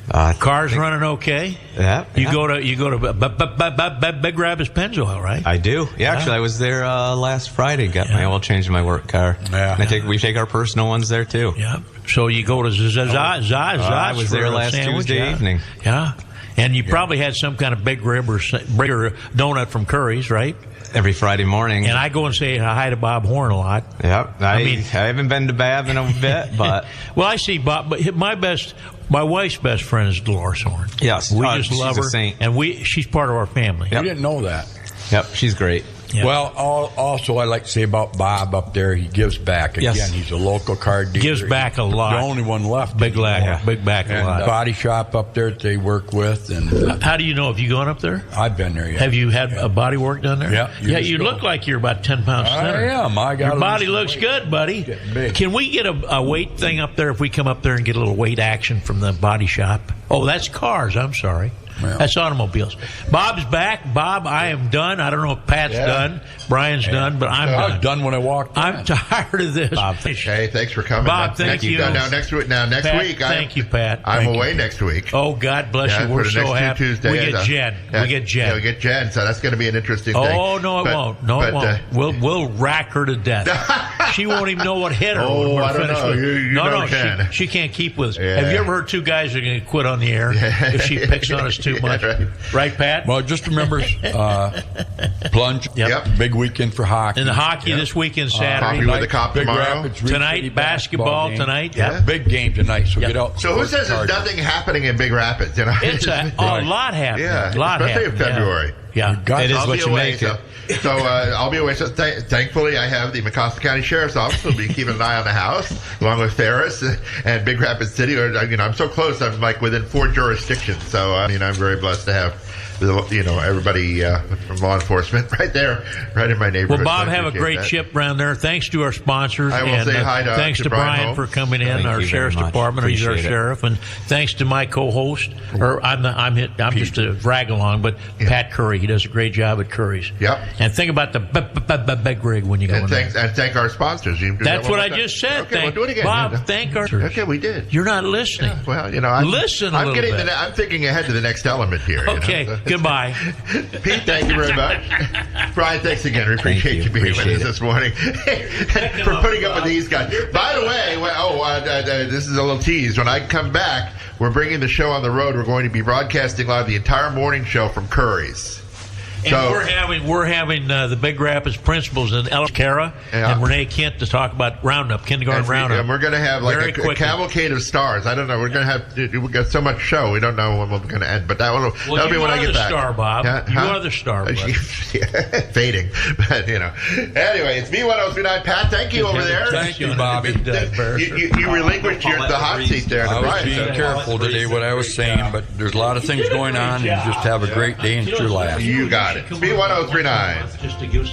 Speaker 2: Cars running okay?
Speaker 5: Yeah.
Speaker 2: You go to Big Rapids Pennzoil, right?
Speaker 5: I do. Yeah, actually, I was there last Friday. Got my oil changed in my work car.
Speaker 4: Yeah.
Speaker 5: And we take our personal ones there too.
Speaker 2: Yeah. So you go to Zaz.
Speaker 5: I was there last Tuesday evening.
Speaker 2: Yeah. And you probably had some kind of big rib or bigger donut from Curry's, right?
Speaker 5: Every Friday morning.
Speaker 2: And I go and say hi to Bob Horn a lot.
Speaker 5: Yep. I haven't been to Bab in a bit, but
Speaker 2: well, I see Bob. But my wife's best friend is Dolores Horn.
Speaker 5: Yes,
Speaker 2: we just love her,
Speaker 5: a saint.
Speaker 2: and she's part of our family.
Speaker 4: You didn't know that.
Speaker 5: Yep, she's great.
Speaker 2: Yep.
Speaker 4: Well, also I like to say about Bob up there, he gives back. Again,
Speaker 5: Yes.
Speaker 4: He's a local car dealer.
Speaker 2: Gives back a lot.
Speaker 4: The only one left.
Speaker 2: Big back a lot.
Speaker 4: Body shop up there that they work with. And
Speaker 2: How do you know? Have you gone up there?
Speaker 4: I've been there, yeah.
Speaker 2: Have you had a body work done there?
Speaker 4: Yeah.
Speaker 2: Yeah, you look like you're about 10 pounds thinner.
Speaker 4: I am. I got
Speaker 2: Your body looks good, buddy.
Speaker 4: Getting big.
Speaker 2: Can we get a weight thing up there if we come up there and get a little weight action from the body shop? Oh, that's cars. I'm sorry.
Speaker 4: Well.
Speaker 2: That's automobiles. Bob's back. Bob, I am done. I don't know if Pat's done. Brian's done, but I'm
Speaker 4: I
Speaker 2: done.
Speaker 4: was done when I walked in.
Speaker 2: I'm tired of this.
Speaker 5: Bob,
Speaker 3: Hey, thanks for coming.
Speaker 2: Bob, thank you.
Speaker 3: Now next week.
Speaker 2: Pat,
Speaker 3: Week.
Speaker 2: thank you, Pat.
Speaker 3: I'm
Speaker 2: Thank
Speaker 3: away
Speaker 2: you.
Speaker 3: next week.
Speaker 2: Oh, God bless you. We're
Speaker 3: for the
Speaker 2: so
Speaker 3: next
Speaker 2: happy.
Speaker 3: two Tuesdays.
Speaker 2: We get Jen. We get Jen.
Speaker 3: Yeah, we get Jen. So that's going to be an interesting thing.
Speaker 2: Oh, no, it won't. No, it won't. We'll rack her to death. She won't even know what hit her when we're
Speaker 3: I don't
Speaker 2: finished
Speaker 3: know.
Speaker 2: with
Speaker 3: You know Jen.
Speaker 2: she can't keep with us.
Speaker 3: Yeah.
Speaker 2: Have you ever heard two guys are going to quit on the air if she picks on us too much? Right, Pat?
Speaker 4: Well, just remember, plunge.
Speaker 2: Yep.
Speaker 4: Big weekend for hockey.
Speaker 2: And the hockey this weekend, Saturday.
Speaker 3: Hockey with the Cop
Speaker 4: Big
Speaker 3: tomorrow.
Speaker 4: Rapids, Reed
Speaker 2: Tonight,
Speaker 4: City
Speaker 2: basketball
Speaker 4: game.
Speaker 2: tonight.
Speaker 4: Yeah, big game tonight. So get out.
Speaker 3: So who says there's nothing happening in Big Rapids? You know,
Speaker 2: It's a lot happening.
Speaker 3: Yeah,
Speaker 2: a lot
Speaker 3: especially in
Speaker 2: happening.
Speaker 3: February.
Speaker 2: Yeah.
Speaker 5: It is
Speaker 3: I'll
Speaker 5: what
Speaker 3: be
Speaker 5: you
Speaker 3: away,
Speaker 5: make it.
Speaker 3: So I'll be away. So thankfully, I have the Mecosta County Sheriff's Office will be keeping an eye on the house, along with Ferris and Big Rapids City. I'm so close. I'm like within 4 jurisdictions. So I'm very blessed to have everybody from law enforcement right there, right in my neighborhood.
Speaker 2: Well, Bob,
Speaker 3: So I
Speaker 2: have a
Speaker 3: appreciate
Speaker 2: great
Speaker 3: that.
Speaker 2: trip around there. Thanks to our sponsors.
Speaker 3: I will
Speaker 2: and,
Speaker 3: say hi to
Speaker 2: thanks to Brian
Speaker 3: Holmes.
Speaker 2: for coming in,
Speaker 5: Thank
Speaker 2: our
Speaker 5: you very
Speaker 2: sheriff's
Speaker 5: much.
Speaker 2: department. He's our
Speaker 5: Appreciate it.
Speaker 2: sheriff, and thanks to my co-host. Or I'm just a drag along, but Pat Curry. He does a great job at Curry's.
Speaker 3: Yep.
Speaker 2: And think about the big rig when you go in
Speaker 3: And
Speaker 2: there.
Speaker 3: thank our sponsors. You do that
Speaker 2: That's
Speaker 3: one
Speaker 2: what I
Speaker 3: more time?
Speaker 2: just said.
Speaker 3: Okay, we'll do it again.
Speaker 2: Bob, thank our.
Speaker 3: Okay, we did.
Speaker 2: You're not listening.
Speaker 3: Well,
Speaker 2: Listen a
Speaker 3: I'm
Speaker 2: little bit.
Speaker 3: I'm thinking ahead to the next element here.
Speaker 2: Okay, goodbye.
Speaker 3: Pete, thank you very much. Brian, thanks again. We appreciate you being with us this morning. For putting up with these guys. By the way, this is a little tease. When I come back, we're bringing the show on the road. We're going to be broadcasting live the entire morning show from Curry's.
Speaker 2: And we're having the Big Rapids principals and Ella Cara and Renee Kent to talk about kindergarten roundup.
Speaker 3: And we're going to have like
Speaker 2: Very
Speaker 3: a
Speaker 2: quickly.
Speaker 3: cavalcade of stars. I don't know. We're going to have we've got so much show. We don't know when we're going to end. But that'll be when I get back.
Speaker 2: You are the star, Bob. You are the star, buddy.
Speaker 3: Fading, but Anyway, it's B1039. Pat, thank you over there.
Speaker 4: Thank you, Bobby.
Speaker 3: You relinquished the hot seat there.
Speaker 4: I was being careful today what I was saying, but there's a lot of things going on, and you just have a great day and it's your last.
Speaker 3: You got it. B1039.
Speaker 2: Just to give